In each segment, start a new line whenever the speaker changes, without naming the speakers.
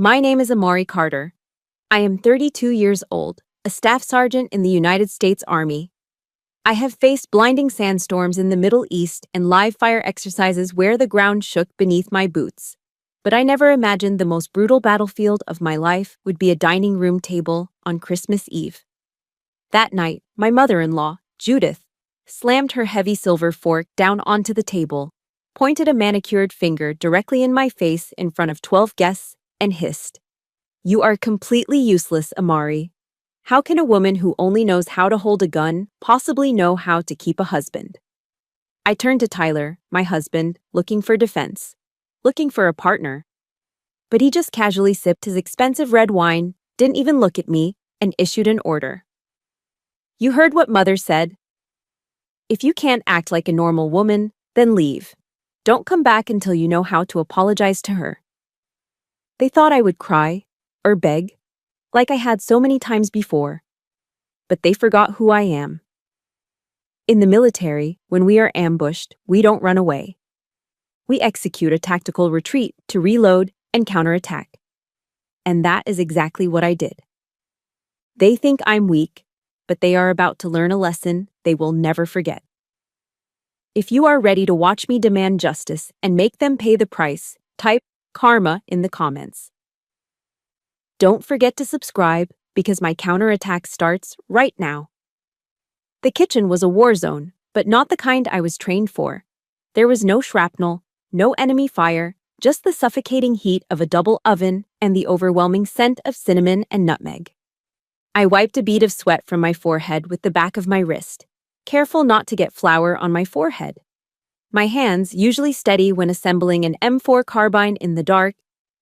My name is Amari Carter. I am 32 years old, a staff sergeant in the United States Army. I have faced blinding sandstorms in the Middle East and live fire exercises where the ground shook beneath my boots. But I never imagined the most brutal battlefield of my life would be a dining room table on Christmas Eve. That night, my mother-in-law, Judith, slammed her heavy silver fork down onto the table, pointed a manicured finger directly in my face in front of 12 guests, and hissed, "You are completely useless, Amari. How can a woman who only knows how to hold a gun possibly know how to keep a husband?" I turned to Tyler, my husband, looking for defense, looking for a partner. But he just casually sipped his expensive red wine, didn't even look at me, and issued an order. "You heard what Mother said. If you can't act like a normal woman, then leave. Don't come back until you know how to apologize to her." They thought I would cry, or beg, like I had so many times before. But they forgot who I am. In the military, when we are ambushed, we don't run away. We execute a tactical retreat to reload and counterattack. And that is exactly what I did. They think I'm weak, but they are about to learn a lesson they will never forget. If you are ready to watch me demand justice and make them pay the price, type karma in the comments. Don't forget to subscribe because my counterattack starts right now. The kitchen was a war zone, but not the kind I was trained for. There was no shrapnel, no enemy fire, just the suffocating heat of a double oven and the overwhelming scent of cinnamon and nutmeg. I wiped a bead of sweat from my forehead with the back of my wrist, careful not to get flour on my forehead. My hands, usually steady when assembling an M4 carbine in the dark,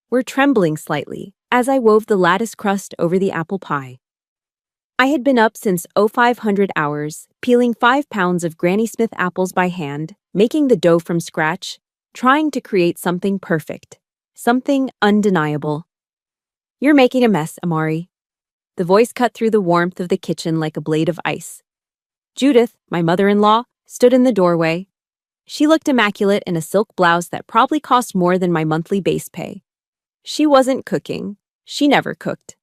were trembling slightly as I wove the lattice crust over the apple pie. I had been up since 0500 hours, peeling 5 pounds of Granny Smith apples by hand, making the dough from scratch, trying to create something perfect, something undeniable. "You're making a mess, Amari." The voice cut through the warmth of the kitchen like a blade of ice. Judith, my mother-in-law, stood in the doorway. She looked immaculate in a silk blouse that probably cost more than my monthly base pay. She wasn't cooking. She never cooked.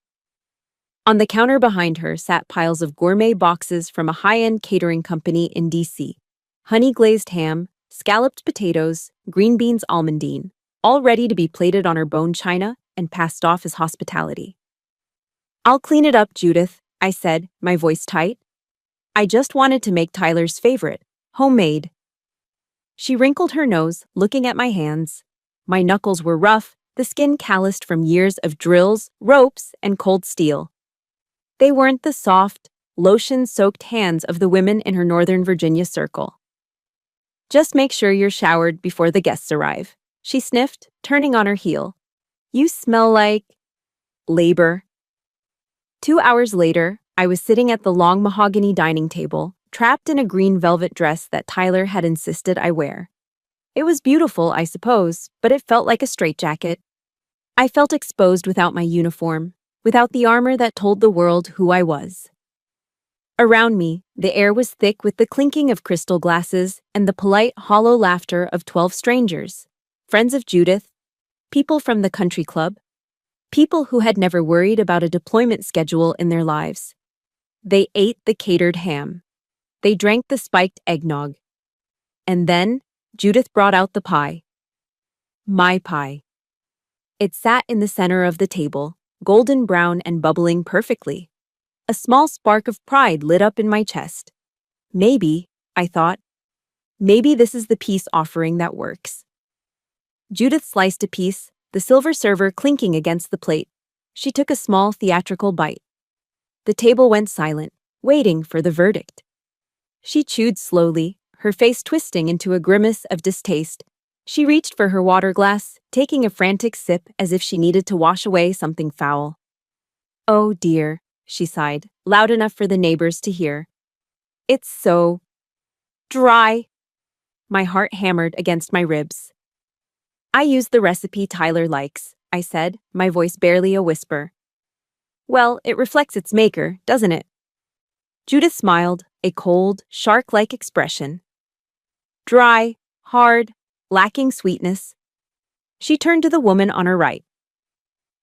On the counter behind her sat piles of gourmet boxes from a high-end catering company in DC. Honey-glazed ham, scalloped potatoes, green beans almondine, all ready to be plated on her bone china and passed off as hospitality. "I'll clean it up, Judith," I said, my voice tight. "I just wanted to make Tyler's favorite, homemade." She wrinkled her nose, looking at my hands. My knuckles were rough, the skin calloused from years of drills, ropes, and cold steel. They weren't the soft, lotion-soaked hands of the women in her Northern Virginia circle. "Just make sure you're showered before the guests arrive," she sniffed, turning on her heel. "You smell like labor." 2 hours later, I was sitting at the long mahogany dining table, trapped in a green velvet dress that Tyler had insisted I wear. It was beautiful, I suppose, but it felt like a straitjacket. I felt exposed without my uniform, without the armor that told the world who I was. Around me, the air was thick with the clinking of crystal glasses and the polite, hollow laughter of 12 strangers, friends of Judith, people from the country club, people who had never worried about a deployment schedule in their lives. They ate the catered ham. They drank the spiked eggnog. And then, Judith brought out the pie. My pie. It sat in the center of the table, golden brown and bubbling perfectly. A small spark of pride lit up in my chest. Maybe, I thought, maybe this is the peace offering that works. Judith sliced a piece, the silver server clinking against the plate. She took a small theatrical bite. The table went silent, waiting for the verdict. She chewed slowly, her face twisting into a grimace of distaste. She reached for her water glass, taking a frantic sip as if she needed to wash away something foul. "Oh dear," she sighed, loud enough for the neighbors to hear. "It's so dry." My heart hammered against my ribs. "I used the recipe Tyler likes," I said, my voice barely a whisper. "Well, it reflects its maker, doesn't it?" Judith smiled, a cold, shark-like expression. Dry, hard, lacking sweetness. She turned to the woman on her right.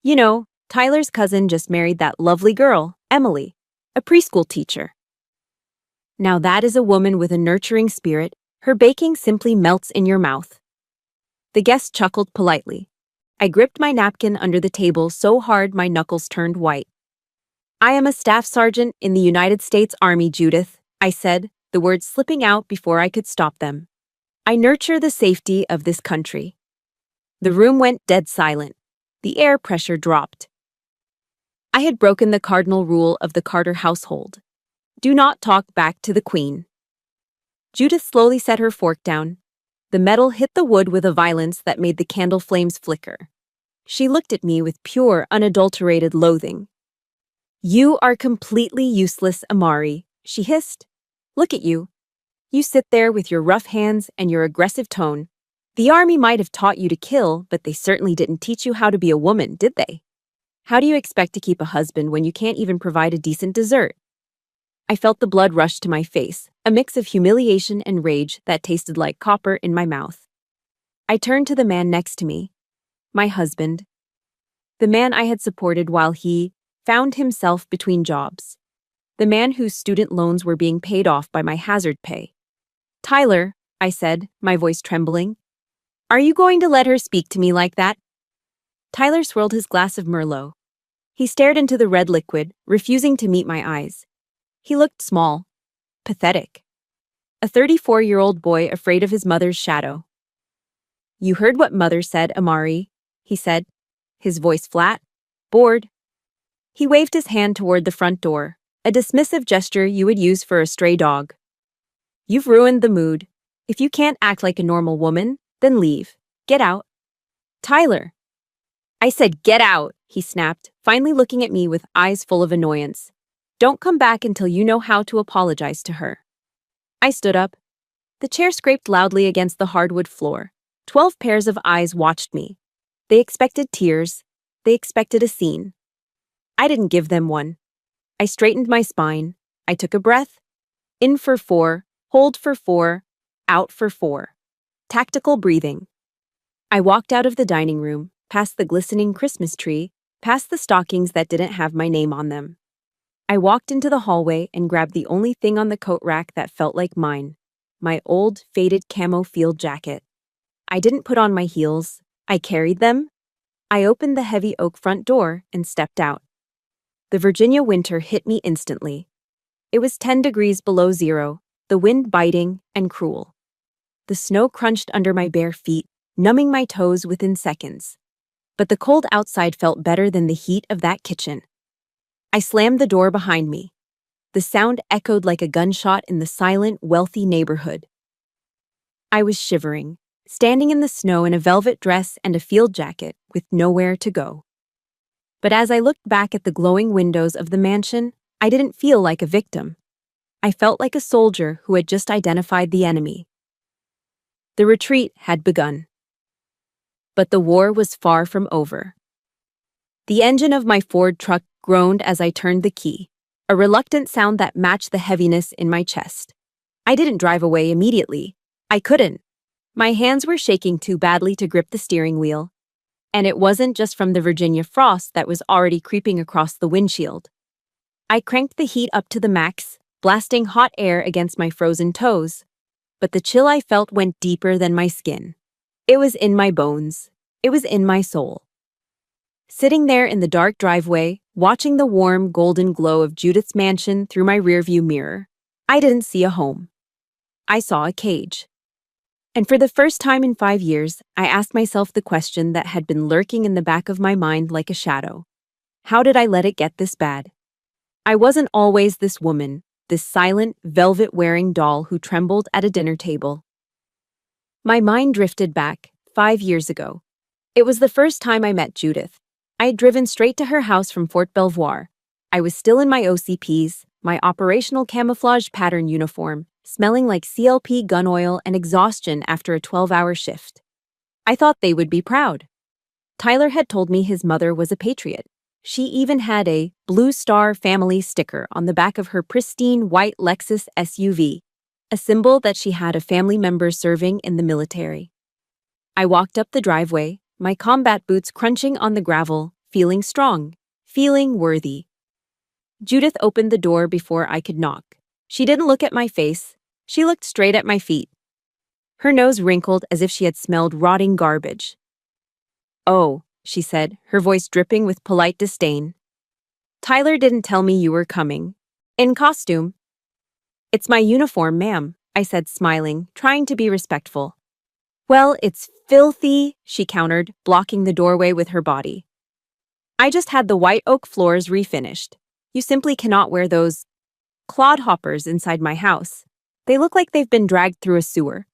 You know, Tyler's cousin just married that lovely girl, Emily, a preschool teacher. Now that is a woman with a nurturing spirit. Her baking simply melts in your mouth. The guest chuckled politely. I gripped my napkin under the table so hard my knuckles turned white. I am a staff sergeant in the United States Army, Judith, I said, the words slipping out before I could stop them. I nurture the safety of this country. The room went dead silent. The air pressure dropped. I had broken the cardinal rule of the Carter household. Do not talk back to the Queen. Judith slowly set her fork down. The metal hit the wood with a violence that made the candle flames flicker. She looked at me with pure, unadulterated loathing. You are completely useless, Amari, she hissed. Look at you. You sit there with your rough hands and your aggressive tone. The army might have taught you to kill, but they certainly didn't teach you how to be a woman, did they? How do you expect to keep a husband when you can't even provide a decent dessert? I felt the blood rush to my face, a mix of humiliation and rage that tasted like copper in my mouth. I turned to the man next to me, my husband, the man I had supported while he found himself between jobs, the man whose student loans were being paid off by my hazard pay. Tyler, I said, my voice trembling, are you going to let her speak to me like that? Tyler swirled his glass of Merlot. He stared into the red liquid, refusing to meet my eyes. He looked small, pathetic. A 34-year-old boy afraid of his mother's shadow. You heard what Mother said, Amari, he said, his voice flat, bored. He waved his hand toward the front door, a dismissive gesture you would use for a stray dog. You've ruined the mood. If you can't act like a normal woman, then leave. Get out. Tyler. I said get out, he snapped, finally looking at me with eyes full of annoyance. Don't come back until you know how to apologize to her. I stood up. The chair scraped loudly against the hardwood floor. 12 pairs of eyes watched me. They expected tears. They expected a scene. I didn't give them one. I straightened my spine. I took a breath. In for 4, hold for 4, out for 4. Tactical breathing. I walked out of the dining room, past the glistening Christmas tree, past the stockings that didn't have my name on them. I walked into the hallway and grabbed the only thing on the coat rack that felt like mine, my old, faded camo field jacket. I didn't put on my heels. I carried them. I opened the heavy oak front door and stepped out. The Virginia winter hit me instantly. It was 10 degrees below zero, the wind biting and cruel. The snow crunched under my bare feet, numbing my toes within seconds. But the cold outside felt better than the heat of that kitchen. I slammed the door behind me. The sound echoed like a gunshot in the silent, wealthy neighborhood. I was shivering, standing in the snow in a velvet dress and a field jacket with nowhere to go. But as I looked back at the glowing windows of the mansion, I didn't feel like a victim. I felt like a soldier who had just identified the enemy. The retreat had begun. But the war was far from over. The engine of my Ford truck groaned as I turned the key, a reluctant sound that matched the heaviness in my chest. I didn't drive away immediately. I couldn't. My hands were shaking too badly to grip the steering wheel. And it wasn't just from the Virginia frost that was already creeping across the windshield. I cranked the heat up to the max, blasting hot air against my frozen toes. But the chill I felt went deeper than my skin. It was in my bones. It was in my soul. Sitting there in the dark driveway, watching the warm, golden glow of Judith's mansion through my rearview mirror, I didn't see a home. I saw a cage. And for the first time in 5 years, I asked myself the question that had been lurking in the back of my mind like a shadow. How did I let it get this bad? I wasn't always this woman, this silent, velvet-wearing doll who trembled at a dinner table. My mind drifted back, 5 years ago. It was the first time I met Judith. I had driven straight to her house from Fort Belvoir. I was still in my OCPs, my operational camouflage pattern uniform, smelling like CLP gun oil and exhaustion after a 12-hour shift. I thought they would be proud. Tyler had told me his mother was a patriot. She even had a Blue Star family sticker on the back of her pristine white Lexus SUV, a symbol that she had a family member serving in the military. I walked up the driveway, my combat boots crunching on the gravel, feeling strong, feeling worthy. Judith opened the door before I could knock. She didn't look at my face. She looked straight at my feet. Her nose wrinkled as if she had smelled rotting garbage. "Oh," she said, her voice dripping with polite disdain. "Tyler didn't tell me you were coming. In costume." "It's my uniform, ma'am," I said, smiling, trying to be respectful. "Well, it's filthy," she countered, blocking the doorway with her body. "I just had the white oak floors refinished. You simply cannot wear those clodhoppers inside my house. They look like they've been dragged through a sewer."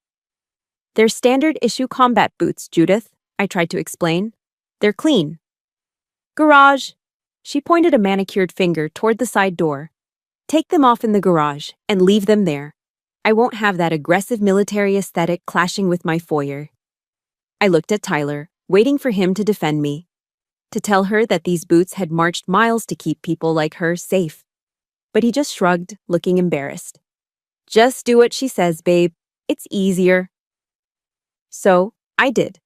"They're standard-issue combat boots, Judith," I tried to explain. "They're clean." "Garage." She pointed a manicured finger toward the side door. "Take them off in the garage and leave them there. I won't have that aggressive military aesthetic clashing with my foyer." I looked at Tyler, waiting for him to defend me, to tell her that these boots had marched miles to keep people like her safe. But he just shrugged, looking embarrassed. "Just do what she says, babe. It's easier." So, I did.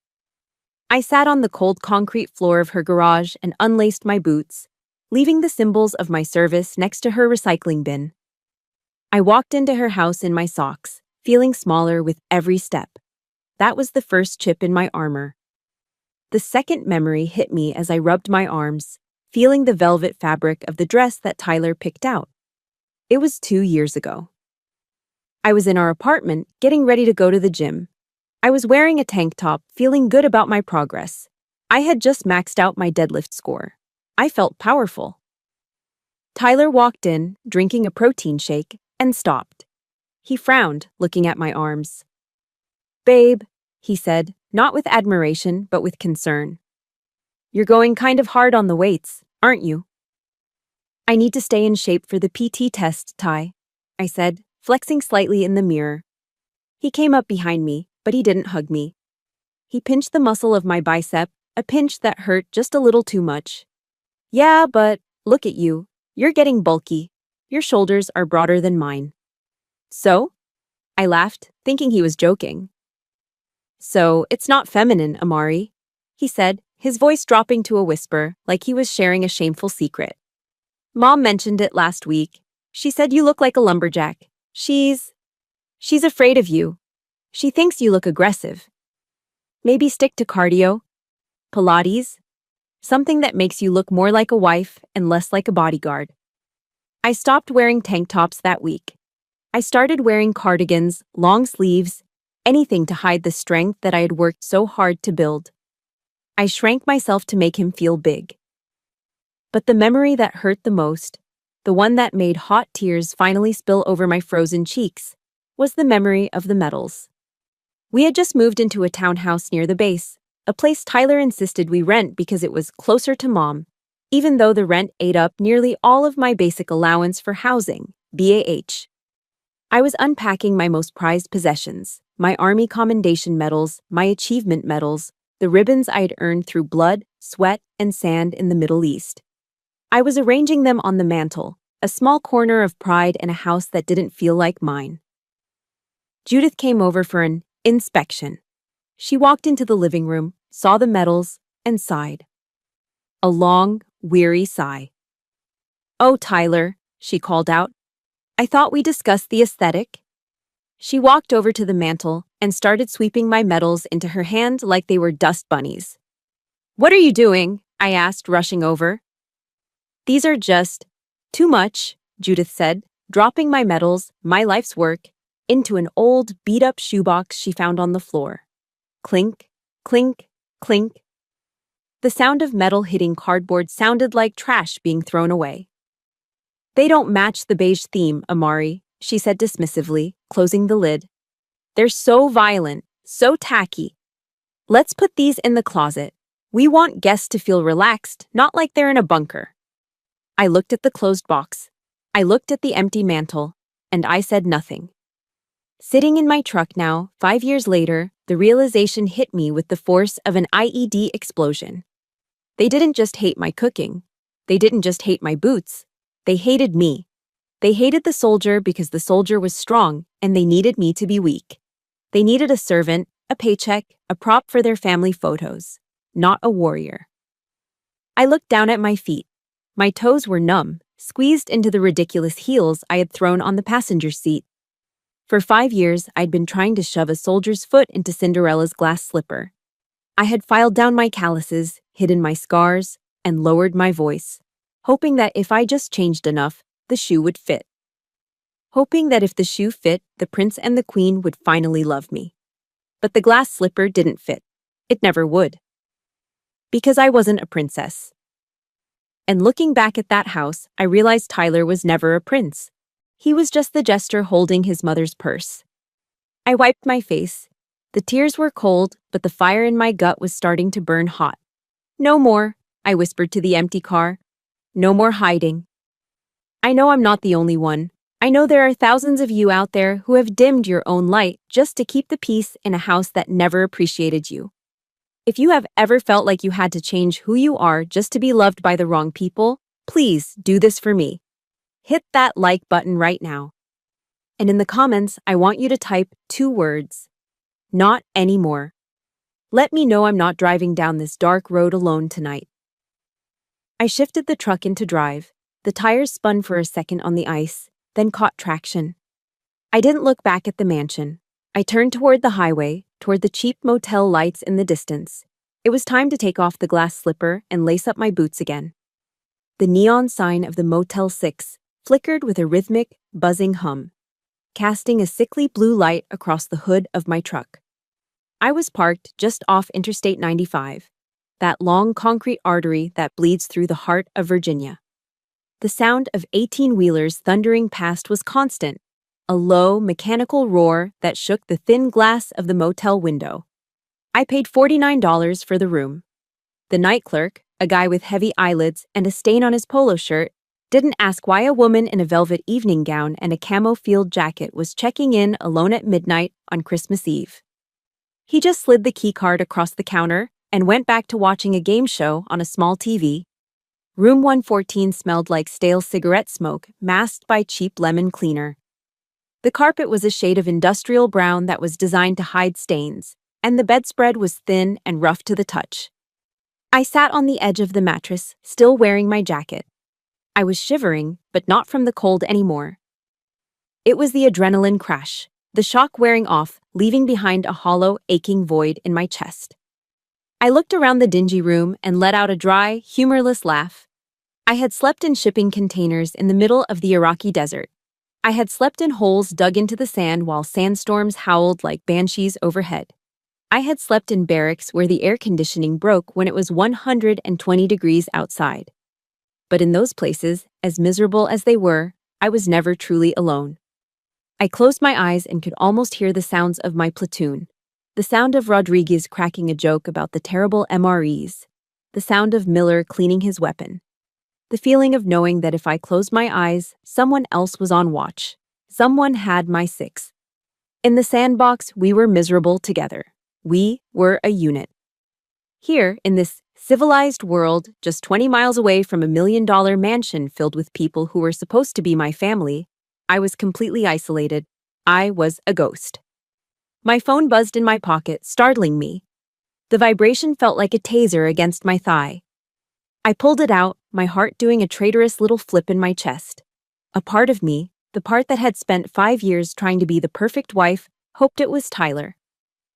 I sat on the cold concrete floor of her garage and unlaced my boots, leaving the symbols of my service next to her recycling bin. I walked into her house in my socks, feeling smaller with every step. That was the first chip in my armor. The second memory hit me as I rubbed my arms, feeling the velvet fabric of the dress that Tyler picked out. It was 2 years ago. I was in our apartment, getting ready to go to the gym. I was wearing a tank top, feeling good about my progress. I had just maxed out my deadlift score. I felt powerful. Tyler walked in, drinking a protein shake, and stopped. He frowned, looking at my arms. "Babe," he said, not with admiration, but with concern. "You're going kind of hard on the weights, aren't you?" "I need to stay in shape for the PT test, Ty," I said, flexing slightly in the mirror. He came up behind me, but he didn't hug me. He pinched the muscle of my bicep, a pinch that hurt just a little too much. "Yeah, but look at you. You're getting bulky. Your shoulders are broader than mine." "So?" I laughed, thinking he was joking. "So, it's not feminine, Amari," he said, his voice dropping to a whisper, like he was sharing a shameful secret. "Mom mentioned it last week. She said you look like a lumberjack. She's afraid of you. She thinks you look aggressive. Maybe stick to cardio, Pilates, something that makes you look more like a wife and less like a bodyguard." I stopped wearing tank tops that week. I started wearing cardigans, long sleeves, anything to hide the strength that I had worked so hard to build. I shrank myself to make him feel big. But the memory that hurt the most, the one that made hot tears finally spill over my frozen cheeks, was the memory of the medals. We had just moved into a townhouse near the base, a place Tyler insisted we rent because it was closer to Mom, even though the rent ate up nearly all of my basic allowance for housing, BAH. I was unpacking my most prized possessions, my Army commendation medals, my achievement medals, the ribbons I had earned through blood, sweat, and sand in the Middle East. I was arranging them on the mantle, a small corner of pride in a house that didn't feel like mine. Judith came over for an inspection. She walked into the living room, saw the medals, and sighed. A long, weary sigh. "Oh, Tyler," she called out. "I thought we discussed the aesthetic." She walked over to the mantle and started sweeping my medals into her hand like they were dust bunnies. "What are you doing?" I asked, rushing over. "These are just too much," Judith said, dropping my medals, my life's work, into an old, beat-up shoebox she found on the floor. Clink, clink, clink. The sound of metal hitting cardboard sounded like trash being thrown away. "They don't match the beige theme, Amari," she said dismissively, closing the lid. "They're so violent, so tacky. Let's put these in the closet. We want guests to feel relaxed, not like they're in a bunker." I looked at the closed box. I looked at the empty mantle, and I said nothing. Sitting in my truck now, 5 years later, the realization hit me with the force of an IED explosion. They didn't just hate my cooking. They didn't just hate my boots. They hated me. They hated the soldier because the soldier was strong, and they needed me to be weak. They needed a servant, a paycheck, a prop for their family photos, not a warrior. I looked down at my feet. My toes were numb, squeezed into the ridiculous heels I had thrown on the passenger seat. For 5 years, I'd been trying to shove a soldier's foot into Cinderella's glass slipper. I had filed down my calluses, hidden my scars, and lowered my voice, hoping that if I just changed enough, the shoe would fit. Hoping that if the shoe fit, the prince and the queen would finally love me. But the glass slipper didn't fit. It never would. Because I wasn't a princess. And looking back at that house, I realized Tyler was never a prince. He was just the jester holding his mother's purse. I wiped my face. The tears were cold, but the fire in my gut was starting to burn hot. "No more," I whispered to the empty car. "No more hiding. I know I'm not the only one. I know there are thousands of you out there who have dimmed your own light just to keep the peace in a house that never appreciated you. If you have ever felt like you had to change who you are just to be loved by the wrong people, please do this for me. Hit that like button right now. And in the comments, I want you to type 2 words. Not anymore. Let me know I'm not driving down this dark road alone tonight." I shifted the truck into drive. The tires spun for a second on the ice, then caught traction. I didn't look back at the mansion. I turned toward the highway, toward the cheap motel lights in the distance. It was time to take off the glass slipper and lace up my boots again. The neon sign of the Motel 6 flickered with a rhythmic, buzzing hum, casting a sickly blue light across the hood of my truck. I was parked just off Interstate 95, that long concrete artery that bleeds through the heart of Virginia. The sound of 18-wheelers thundering past was constant, a low, mechanical roar that shook the thin glass of the motel window. I paid $49 for the room. The night clerk, a guy with heavy eyelids and a stain on his polo shirt, didn't ask why a woman in a velvet evening gown and a camo field jacket was checking in alone at midnight on Christmas Eve. He just slid the keycard across the counter and went back to watching a game show on a small TV. Room 114 smelled like stale cigarette smoke masked by cheap lemon cleaner. The carpet was a shade of industrial brown that was designed to hide stains, and the bedspread was thin and rough to the touch. I sat on the edge of the mattress, still wearing my jacket. I was shivering, but not from the cold anymore. It was the adrenaline crash, the shock wearing off, leaving behind a hollow, aching void in my chest. I looked around the dingy room and let out a dry, humorless laugh. I had slept in shipping containers in the middle of the Iraqi desert. I had slept in holes dug into the sand while sandstorms howled like banshees overhead. I had slept in barracks where the air conditioning broke when it was 120 degrees outside. But in those places, as miserable as they were, I was never truly alone. I closed my eyes and could almost hear the sounds of my platoon. The sound of Rodriguez cracking a joke about the terrible MREs. The sound of Miller cleaning his weapon. The feeling of knowing that if I closed my eyes, someone else was on watch. Someone had my 6. In the sandbox, we were miserable together. We were a unit. Here, in this civilized world, just 20 miles away from a $1 million mansion filled with people who were supposed to be my family, I was completely isolated. I was a ghost. My phone buzzed in my pocket, startling me. The vibration felt like a taser against my thigh. I pulled it out, my heart doing a traitorous little flip in my chest. A part of me, the part that had spent 5 years trying to be the perfect wife, hoped it was Tyler.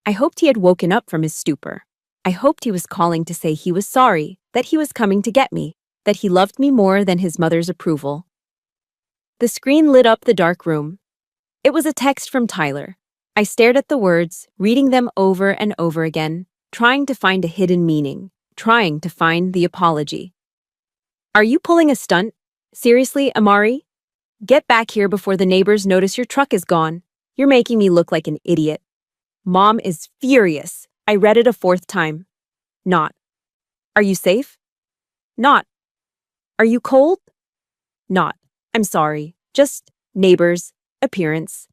I hoped he had woken up from his stupor. I hoped he was calling to say he was sorry, that he was coming to get me, that he loved me more than his mother's approval. The screen lit up the dark room. It was a text from Tyler. I stared at the words, reading them over and over again, trying to find a hidden meaning, trying to find the apology. "Are you pulling a stunt? Seriously, Amari? Get back here before the neighbors notice your truck is gone. You're making me look like an idiot. Mom is furious." I read it a 4th time. Not. "Are you safe?" Not. "Are you cold?" Not. "I'm sorry. Just neighbors. Appearance."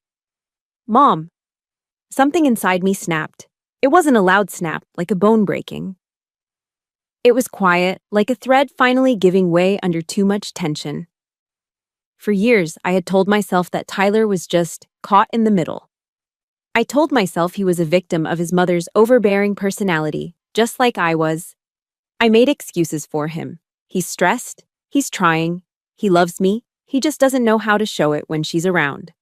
"Mom." Something inside me snapped. It wasn't a loud snap, like a bone breaking. It was quiet, like a thread finally giving way under too much tension. For years, I had told myself that Tyler was just caught in the middle. I told myself he was a victim of his mother's overbearing personality, just like I was. I made excuses for him. He's stressed, he's trying, he loves me, he just doesn't know how to show it when she's around.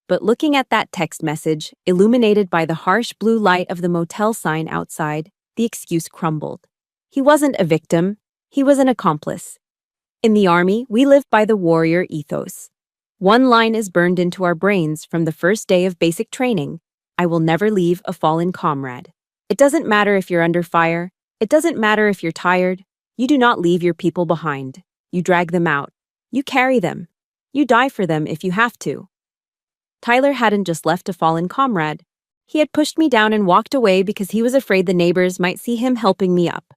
But looking at that text message, illuminated by the harsh blue light of the motel sign outside, the excuse crumbled. He wasn't a victim, he was an accomplice. In the Army, we live by the warrior ethos. One line is burned into our brains from the first day of basic training: I will never leave a fallen comrade. It doesn't matter if you're under fire, it doesn't matter if you're tired, you do not leave your people behind. You drag them out. You carry them. You die for them if you have to. Tyler hadn't just left a fallen comrade. He had pushed me down and walked away because he was afraid the neighbors might see him helping me up.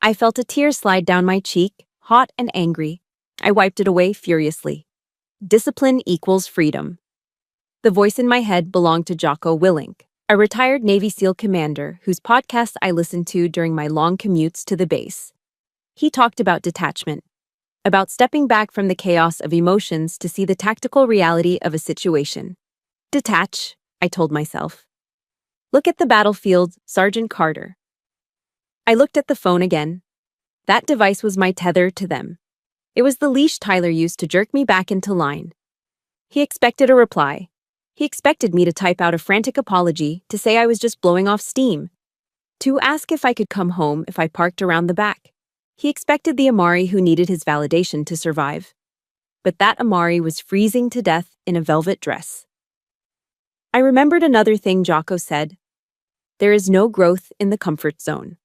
I felt a tear slide down my cheek, hot and angry. I wiped it away furiously. Discipline equals freedom. The voice in my head belonged to Jocko Willink, a retired Navy SEAL commander whose podcast I listened to during my long commutes to the base. He talked about detachment, about stepping back from the chaos of emotions to see the tactical reality of a situation. Detach, I told myself. Look at the battlefield, Sergeant Carter. I looked at the phone again. That device was my tether to them. It was the leash Tyler used to jerk me back into line. He expected a reply. He expected me to type out a frantic apology, to say I was just blowing off steam, to ask if I could come home if I parked around the back. He expected the Amari who needed his validation to survive. But that Amari was freezing to death in a velvet dress. I remembered another thing Jocko said. There is no growth in the comfort zone.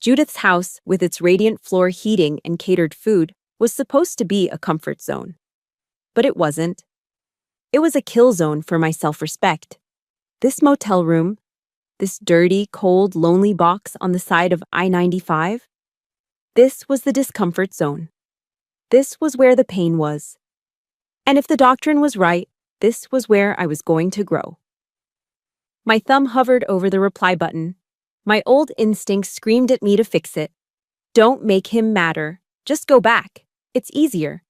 Judith's house, with its radiant floor heating and catered food, was supposed to be a comfort zone. But it wasn't. It was a kill zone for my self-respect. This motel room, this dirty, cold, lonely box on the side of I-95, this was the discomfort zone. This was where the pain was. And if the doctrine was right, this was where I was going to grow. My thumb hovered over the reply button. My old instinct screamed at me to fix it. Don't make him matter. Just go back. It's easier.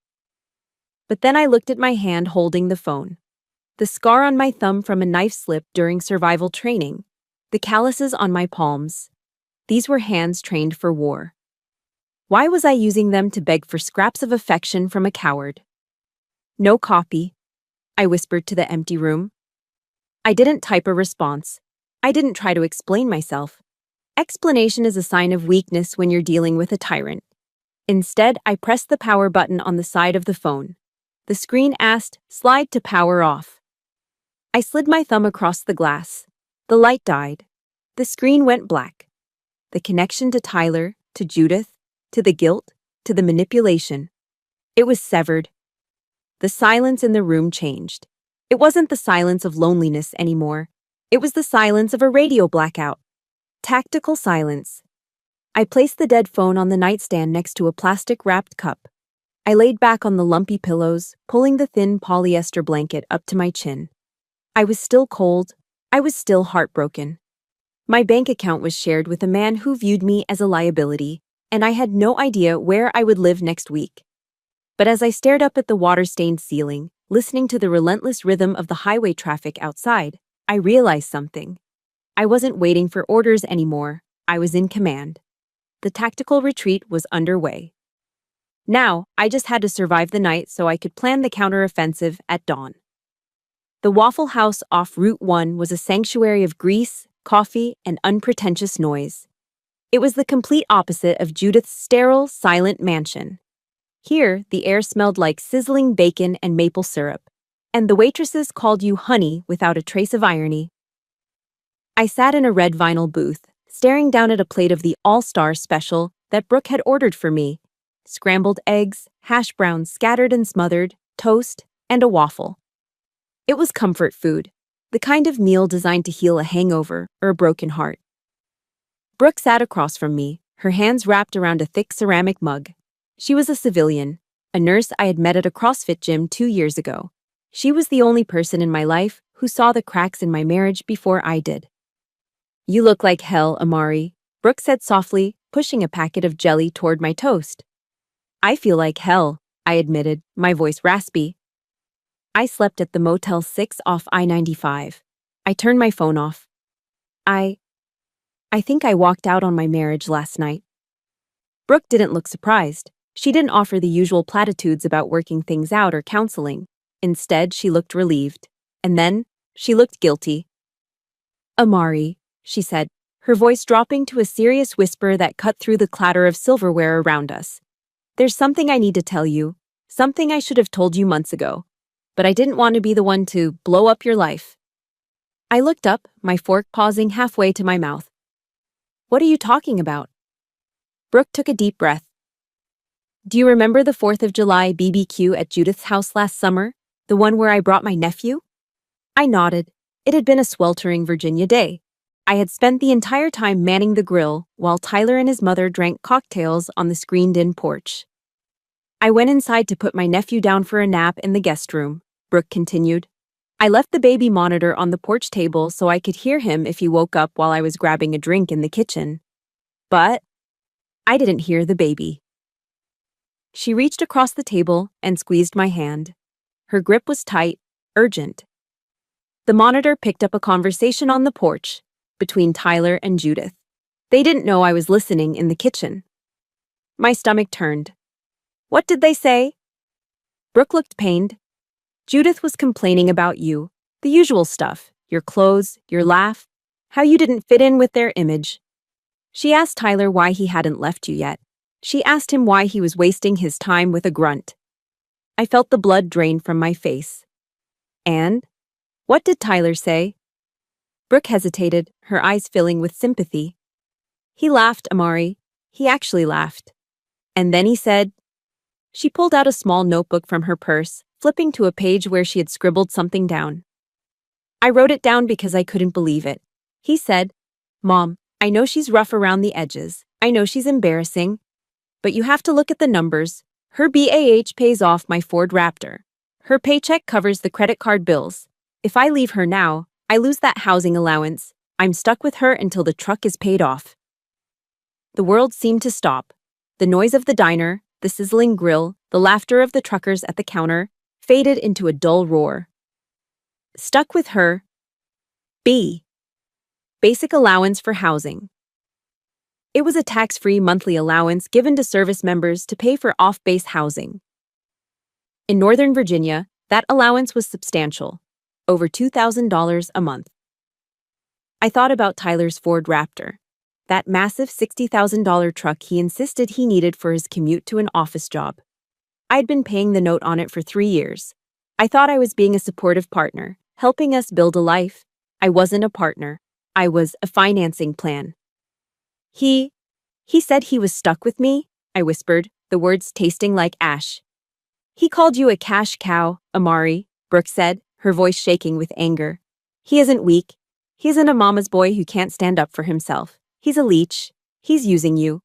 But then I looked at my hand holding the phone. The scar on my thumb from a knife slip during survival training. The calluses on my palms. These were hands trained for war. Why was I using them to beg for scraps of affection from a coward? No copy, I whispered to the empty room. I didn't type a response. I didn't try to explain myself. Explanation is a sign of weakness when you're dealing with a tyrant. Instead, I pressed the power button on the side of the phone. The screen asked, "Slide to power off." I slid my thumb across the glass. The light died. The screen went black. The connection to Tyler, to Judith, to the guilt, to the manipulation. It was severed. The silence in the room changed. It wasn't the silence of loneliness anymore. It was the silence of a radio blackout. Tactical silence. I placed the dead phone on the nightstand next to a plastic-wrapped cup. I laid back on the lumpy pillows, pulling the thin polyester blanket up to my chin. I was still cold. I was still heartbroken. My bank account was shared with a man who viewed me as a liability, and I had no idea where I would live next week. But as I stared up at the water-stained ceiling, listening to the relentless rhythm of the highway traffic outside, I realized something. I wasn't waiting for orders anymore. I was in command. The tactical retreat was underway. Now, I just had to survive the night so I could plan the counteroffensive at dawn. The Waffle House off Route 1 was a sanctuary of grease, coffee, and unpretentious noise. It was the complete opposite of Judith's sterile, silent mansion. Here, the air smelled like sizzling bacon and maple syrup, and the waitresses called you honey without a trace of irony. I sat in a red vinyl booth, staring down at a plate of the all-star special that Brooke had ordered for me: scrambled eggs, hash browns scattered and smothered, toast, and a waffle. It was comfort food, the kind of meal designed to heal a hangover or a broken heart. Brooke sat across from me, her hands wrapped around a thick ceramic mug. She was a civilian, a nurse I had met at a CrossFit gym 2 years ago. She was the only person in my life who saw the cracks in my marriage before I did. "You look like hell, Amari," Brooke said softly, pushing a packet of jelly toward my toast. "I feel like hell," I admitted, my voice raspy. I slept at the Motel 6 off I-95. I turned my phone off. I think I walked out on my marriage last night. Brooke didn't look surprised. She didn't offer the usual platitudes about working things out or counseling. Instead, she looked relieved. And then, she looked guilty. "Amari," she said, her voice dropping to a serious whisper that cut through the clatter of silverware around us. "There's something I need to tell you, something I should have told you months ago, but I didn't want to be the one to blow up your life." I looked up, my fork pausing halfway to my mouth. "What are you talking about?" Brooke took a deep breath. "Do you remember the 4th of July BBQ at Judith's house last summer? The one where I brought my nephew?" I nodded. It had been a sweltering Virginia day. I had spent the entire time manning the grill while Tyler and his mother drank cocktails on the screened-in porch. "I went inside to put my nephew down for a nap in the guest room," Brooke continued. "I left the baby monitor on the porch table so I could hear him if he woke up while I was grabbing a drink in the kitchen. But I didn't hear the baby." She reached across the table and squeezed my hand. Her grip was tight, urgent. The monitor picked up a conversation on the porch between Tyler and Judith. They didn't know I was listening in the kitchen. My stomach turned. "What did they say?" Brooke looked pained. "Judith was complaining about you, the usual stuff, your clothes, your laugh, how you didn't fit in with their image. She asked Tyler why he hadn't left you yet. She asked him why he was wasting his time with a grunt." I felt the blood drain from my face. "And? What did Tyler say?" Brooke hesitated, her eyes filling with sympathy. "He laughed, Amari. He actually laughed. And then he said—" She pulled out a small notebook from her purse, flipping to a page where she had scribbled something down. I wrote it down because I couldn't believe it. He said, "Mom, I know she's rough around the edges. I know she's embarrassing. But you have to look at the numbers. Her BAH pays off my Ford Raptor. Her paycheck covers the credit card bills. If I leave her now, I lose that housing allowance. I'm stuck with her until the truck is paid off." The world seemed to stop. The noise of the diner, the sizzling grill, the laughter of the truckers at the counter faded into a dull roar. Stuck with her. B. Basic allowance for housing. It was a tax-free monthly allowance given to service members to pay for off-base housing. In Northern Virginia, that allowance was substantial, over $2,000 a month. I thought about Tyler's Ford Raptor, that massive $60,000 truck he insisted he needed for his commute to an office job. I'd been paying the note on it for 3 years. I thought I was being a supportive partner, helping us build a life. I wasn't a partner. I was a financing plan. He said he was stuck with me," I whispered, the words tasting like ash. "He called you a cash cow, Amari," Brooke said, her voice shaking with anger. "He isn't weak. He isn't a mama's boy who can't stand up for himself. He's a leech. He's using you."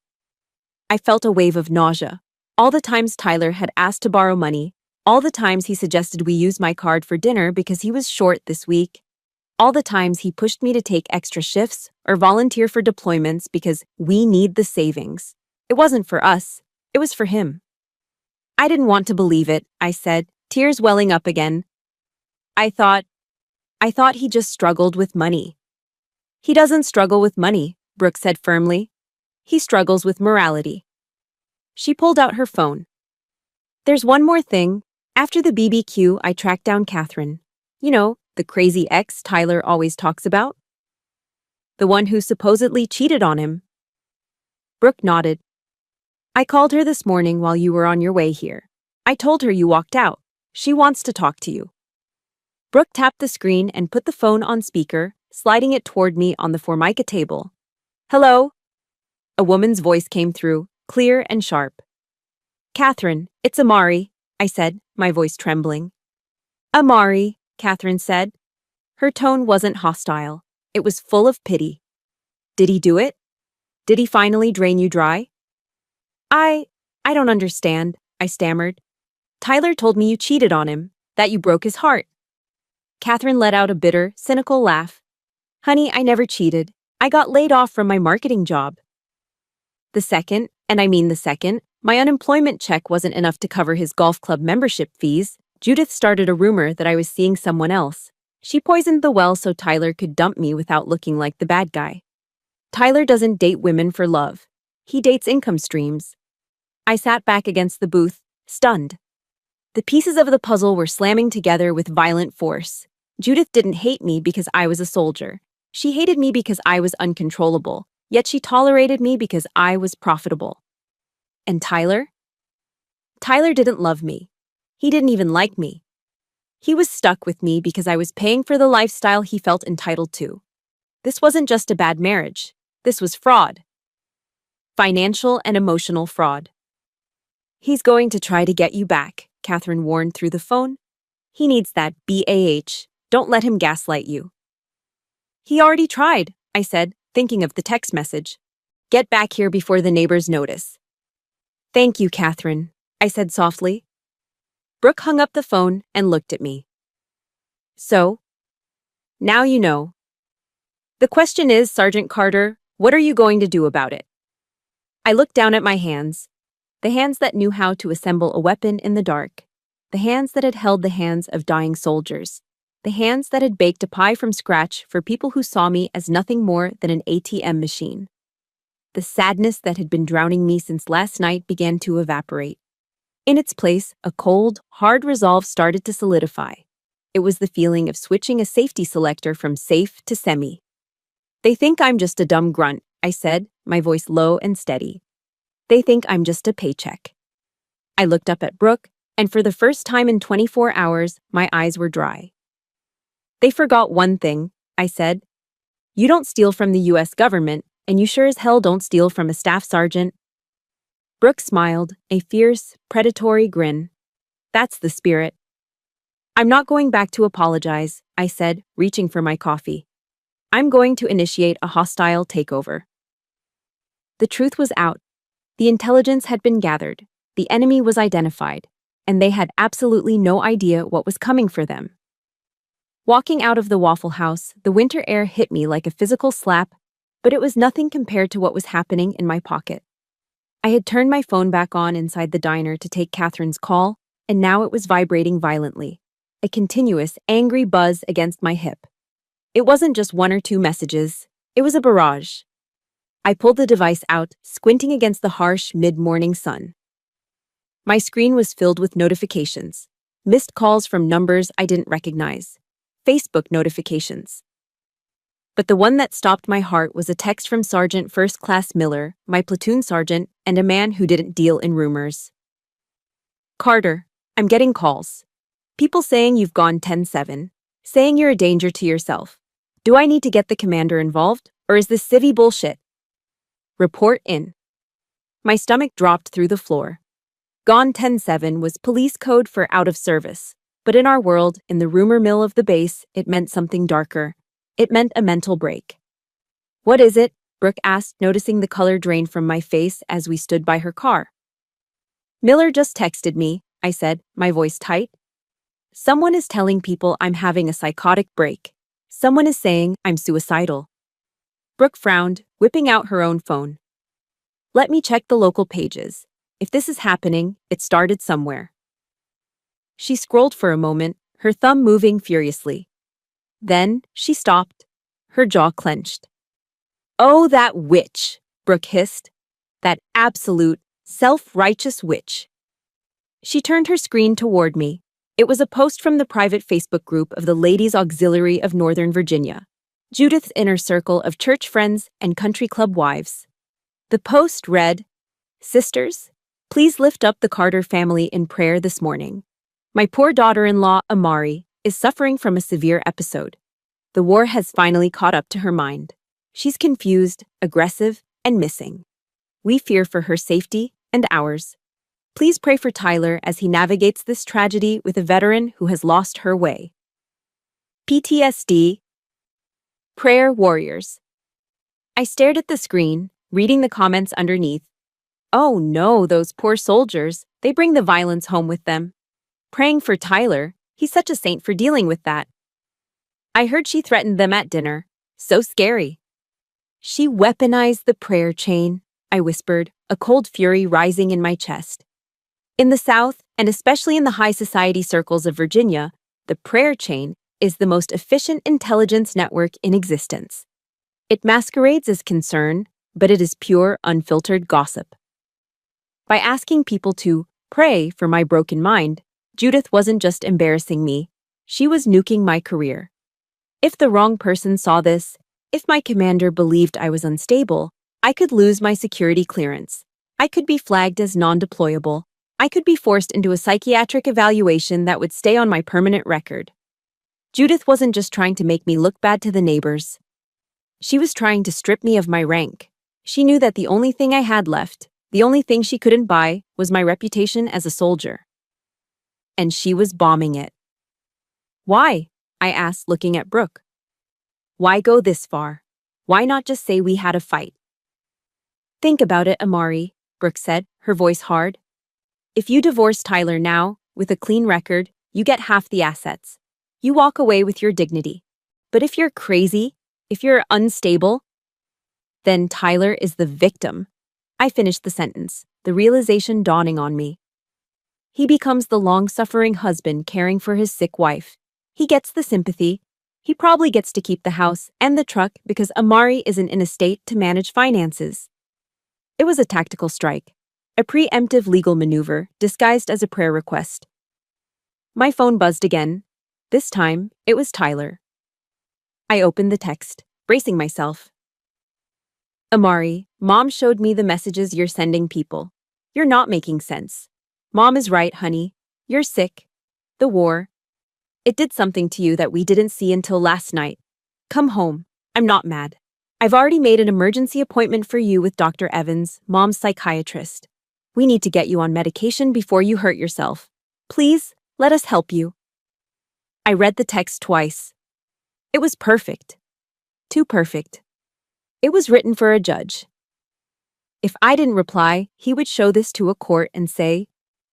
I felt a wave of nausea. All the times Tyler had asked to borrow money, all the times he suggested we use my card for dinner because he was short this week, all the times he pushed me to take extra shifts or volunteer for deployments because we need the savings. It wasn't for us. It was for him. I didn't want to believe it, I said, tears welling up again. I thought he just struggled with money." "He doesn't struggle with money," Brooke said firmly. "He struggles with morality." She pulled out her phone. "There's one more thing. After the BBQ, I tracked down Catherine. You know, the crazy ex Tyler always talks about. The one who supposedly cheated on him." Brooke nodded. "I called her this morning while you were on your way here. I told her you walked out. She wants to talk to you." Brooke tapped the screen and put the phone on speaker, sliding it toward me on the Formica table. "Hello?" A woman's voice came through, clear and sharp. "Catherine, it's Amari," I said, my voice trembling. "Amari," Catherine said. Her tone wasn't hostile. It was full of pity. "Did he do it? Did he finally drain you dry?" I don't understand," I stammered. "Tyler told me you cheated on him, that you broke his heart." Catherine let out a bitter, cynical laugh. "Honey, I never cheated. I got laid off from my marketing job. The second, and I mean the second, my unemployment check wasn't enough to cover his golf club membership fees, Judith started a rumor that I was seeing someone else. She poisoned the well so Tyler could dump me without looking like the bad guy. Tyler doesn't date women for love. He dates income streams. I sat back against the booth, stunned. The pieces of the puzzle were slamming together with violent force. Judith didn't hate me because I was a soldier. She hated me because I was uncontrollable, yet she tolerated me because I was profitable. And Tyler? Tyler didn't love me. He didn't even like me. He was stuck with me because I was paying for the lifestyle he felt entitled to. This wasn't just a bad marriage. This was fraud. Financial and emotional fraud. He's going to try to get you back, Catherine warned through the phone. He needs that BAH. Don't let him gaslight you. He already tried, I said, thinking of the text message. Get back here before the neighbors notice. Thank you, Catherine, I said softly. Brooke hung up the phone and looked at me. So? Now you know. The question is, Sergeant Carter, what are you going to do about it? I looked down at my hands, the hands that knew how to assemble a weapon in the dark, the hands that had held the hands of dying soldiers, the hands that had baked a pie from scratch for people who saw me as nothing more than an ATM machine. The sadness that had been drowning me since last night began to evaporate. In its place, a cold, hard resolve started to solidify. It was the feeling of switching a safety selector from safe to semi. They think I'm just a dumb grunt, I said, my voice low and steady. They think I'm just a paycheck. I looked up at Brooke, and for the first time in 24 hours, my eyes were dry. They forgot one thing, I said. You don't steal from the U.S. government, and you sure as hell don't steal from a staff sergeant. Brooke smiled, a fierce, predatory grin. That's the spirit. I'm not going back to apologize, I said, reaching for my coffee. I'm going to initiate a hostile takeover. The truth was out. The intelligence had been gathered, the enemy was identified, and they had absolutely no idea what was coming for them. Walking out of the Waffle House, the winter air hit me like a physical slap, but it was nothing compared to what was happening in my pocket. I had turned my phone back on inside the diner to take Catherine's call, and now it was vibrating violently, a continuous, angry buzz against my hip. It wasn't just one or two messages, it was a barrage. I pulled the device out, squinting against the harsh, mid-morning sun. My screen was filled with notifications, missed calls from numbers I didn't recognize, Facebook notifications. But the one that stopped my heart was a text from Sergeant First Class Miller, my platoon sergeant, and a man who didn't deal in rumors. Carter, I'm getting calls. People saying you've gone 10-7, saying you're a danger to yourself. Do I need to get the commander involved, or is this civvy bullshit? Report in. My stomach dropped through the floor. Gone 10-7 was police code for out of service, but in our world, in the rumor mill of the base, it meant something darker. It meant a mental break. What is it? Brooke asked, noticing the color drain from my face as we stood by her car. Miller just texted me, I said, my voice tight. Someone is telling people I'm having a psychotic break. Someone is saying I'm suicidal. Brooke frowned, whipping out her own phone. Let me check the local pages. If this is happening, it started somewhere. She scrolled for a moment, her thumb moving furiously. Then she stopped, her jaw clenched. Oh, that witch, Brooke hissed. That absolute, self-righteous witch. She turned her screen toward me. It was a post from the private Facebook group of the Ladies' Auxiliary of Northern Virginia, Judith's inner circle of church friends and country club wives. The post read, Sisters, please lift up the Carter family in prayer this morning. My poor daughter-in-law, Amari, is suffering from a severe episode. The war has finally caught up to her mind. She's confused, aggressive, and missing. We fear for her safety and ours. Please pray for Tyler as he navigates this tragedy with a veteran who has lost her way. PTSD. Prayer Warriors. I stared at the screen, reading the comments underneath. Oh no, those poor soldiers. They bring the violence home with them. Praying for Tyler. He's such a saint for dealing with that. I heard she threatened them at dinner. So scary. She weaponized the prayer chain, I whispered, a cold fury rising in my chest. In the South, and especially in the high society circles of Virginia, the prayer chain is the most efficient intelligence network in existence. It masquerades as concern, but it is pure, unfiltered gossip. By asking people to pray for my broken mind, Judith wasn't just embarrassing me, she was nuking my career. If the wrong person saw this, if my commander believed I was unstable, I could lose my security clearance. I could be flagged as non-deployable. I could be forced into a psychiatric evaluation that would stay on my permanent record. Judith wasn't just trying to make me look bad to the neighbors. She was trying to strip me of my rank. She knew that the only thing I had left, the only thing she couldn't buy, was my reputation as a soldier. And she was bombing it. Why? I asked, looking at Brooke. Why go this far? Why not just say we had a fight? Think about it, Amari, Brooke said, her voice hard. If you divorce Tyler now, with a clean record, you get half the assets. You walk away with your dignity. But if you're crazy, if you're unstable, then Tyler is the victim. I finished the sentence, the realization dawning on me. He becomes the long-suffering husband caring for his sick wife. He gets the sympathy. He probably gets to keep the house and the truck because Amari isn't in a state to manage finances. It was a tactical strike, a preemptive legal maneuver disguised as a prayer request. My phone buzzed again. This time, it was Tyler. I opened the text, bracing myself. Amari, Mom showed me the messages you're sending people. You're not making sense. Mom is right, honey. You're sick. The war. It did something to you that we didn't see until last night. Come home. I'm not mad. I've already made an emergency appointment for you with Dr. Evans, Mom's psychiatrist. We need to get you on medication before you hurt yourself. Please, let us help you. I read the text twice. It was perfect. Too perfect. It was written for a judge. If I didn't reply, he would show this to a court and say,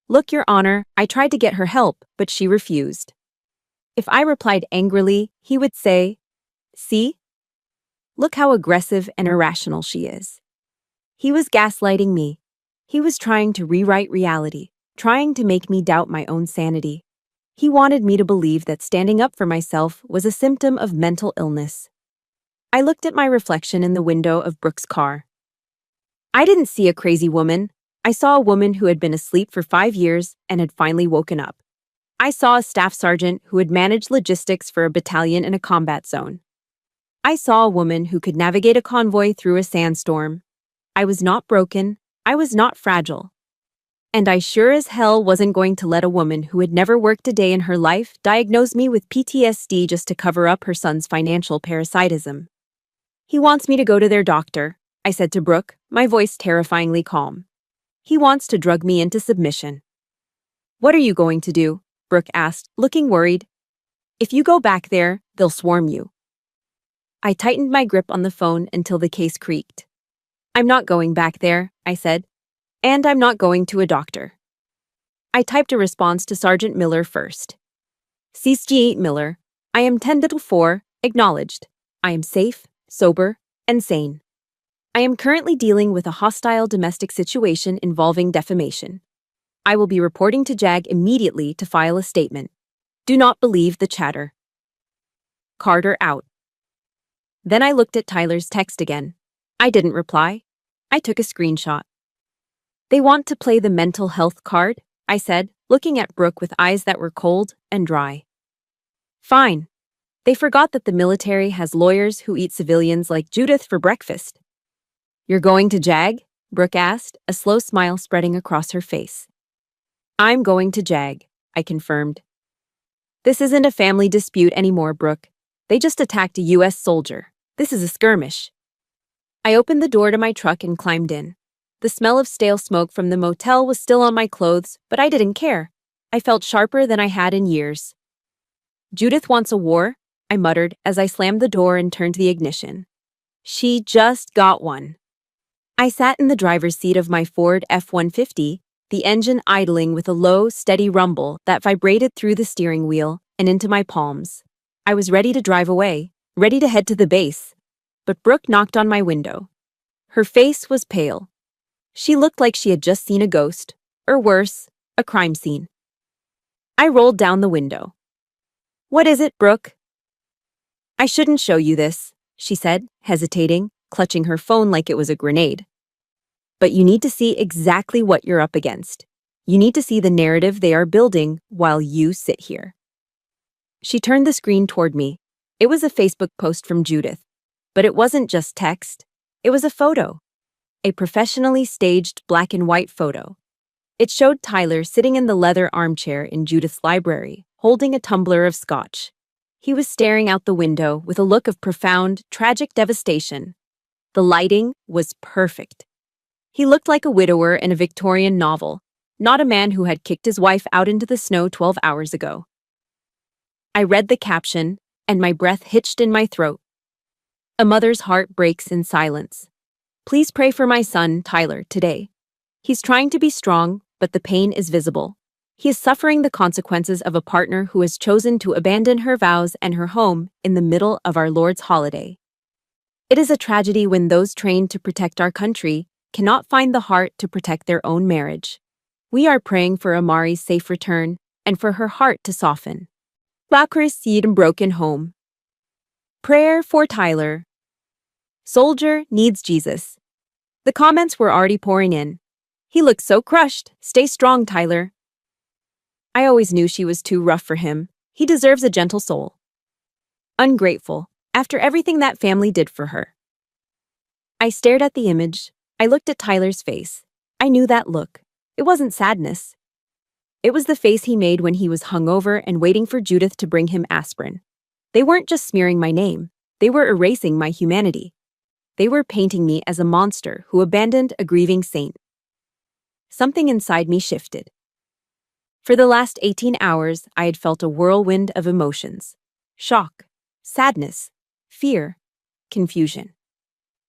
"Look, Your Honor, I tried to get her help, but she refused." If I replied angrily, he would say, "See? Look how aggressive and irrational she is." He was gaslighting me. He was trying to rewrite reality, trying to make me doubt my own sanity. He wanted me to believe that standing up for myself was a symptom of mental illness. I looked at my reflection in the window of Brooke's car. I didn't see a crazy woman. I saw a woman who had been asleep for 5 years and had finally woken up. I saw a staff sergeant who had managed logistics for a battalion in a combat zone. I saw a woman who could navigate a convoy through a sandstorm. I was not broken. I was not fragile. And I sure as hell wasn't going to let a woman who had never worked a day in her life diagnose me with PTSD just to cover up her son's financial parasitism. He wants me to go to their doctor, I said to Brooke, my voice terrifyingly calm. He wants to drug me into submission. What are you going to do? Brooke asked, looking worried. If you go back there, they'll swarm you. I tightened my grip on the phone until the case creaked. I'm not going back there, I said. And I'm not going to a doctor. I typed a response to Sergeant Miller first. CSG Miller, I am 10-4, acknowledged. I am safe, sober, and sane. I am currently dealing with a hostile domestic situation involving defamation. I will be reporting to JAG immediately to file a statement. Do not believe the chatter. Carter out. Then I looked at Tyler's text again. I didn't reply. I took a screenshot. They want to play the mental health card, I said, looking at Brooke with eyes that were cold and dry. Fine. They forgot that the military has lawyers who eat civilians like Judith for breakfast. You're going to JAG? Brooke asked, a slow smile spreading across her face. I'm going to JAG, I confirmed. This isn't a family dispute anymore, Brooke. They just attacked a U.S. soldier. This is a skirmish. I opened the door to my truck and climbed in. The smell of stale smoke from the motel was still on my clothes, but I didn't care. I felt sharper than I had in years. Judith wants a war, I muttered as I slammed the door and turned the ignition. She just got one. I sat in the driver's seat of my Ford F-150, the engine idling with a low, steady rumble that vibrated through the steering wheel and into my palms. I was ready to drive away, ready to head to the base. But Brooke knocked on my window. Her face was pale. She looked like she had just seen a ghost, or worse, a crime scene. I rolled down the window. What is it, Brooke? I shouldn't show you this, she said, hesitating, clutching her phone like it was a grenade. But you need to see exactly what you're up against. You need to see the narrative they are building while you sit here. She turned the screen toward me. It was a Facebook post from Judith. But it wasn't just text. It was a photo. A professionally staged black and white photo. It showed Tyler sitting in the leather armchair in Judith's library, holding a tumbler of scotch. He was staring out the window with a look of profound, tragic devastation. The lighting was perfect. He looked like a widower in a Victorian novel, not a man who had kicked his wife out into the snow 12 hours ago. I read the caption, and my breath hitched in my throat. A mother's heart breaks in silence. Please pray for my son, Tyler, today. He's trying to be strong, but the pain is visible. He is suffering the consequences of a partner who has chosen to abandon her vows and her home in the middle of our Lord's holiday. It is a tragedy when those trained to protect our country cannot find the heart to protect their own marriage. We are praying for Amari's safe return and for her heart to soften. Bakris Yidin broken home. Prayer for Tyler. Soldier needs Jesus. The comments were already pouring in. He looks so crushed. Stay strong, Tyler. I always knew she was too rough for him. He deserves a gentle soul. Ungrateful, after everything that family did for her. I stared at the image. I looked at Tyler's face. I knew that look. It wasn't sadness. It was the face he made when he was hungover and waiting for Judith to bring him aspirin. They weren't just smearing my name. They were erasing my humanity. They were painting me as a monster who abandoned a grieving saint. Something inside me shifted. For the last 18 hours, I had felt a whirlwind of emotions. Shock, sadness, fear, confusion.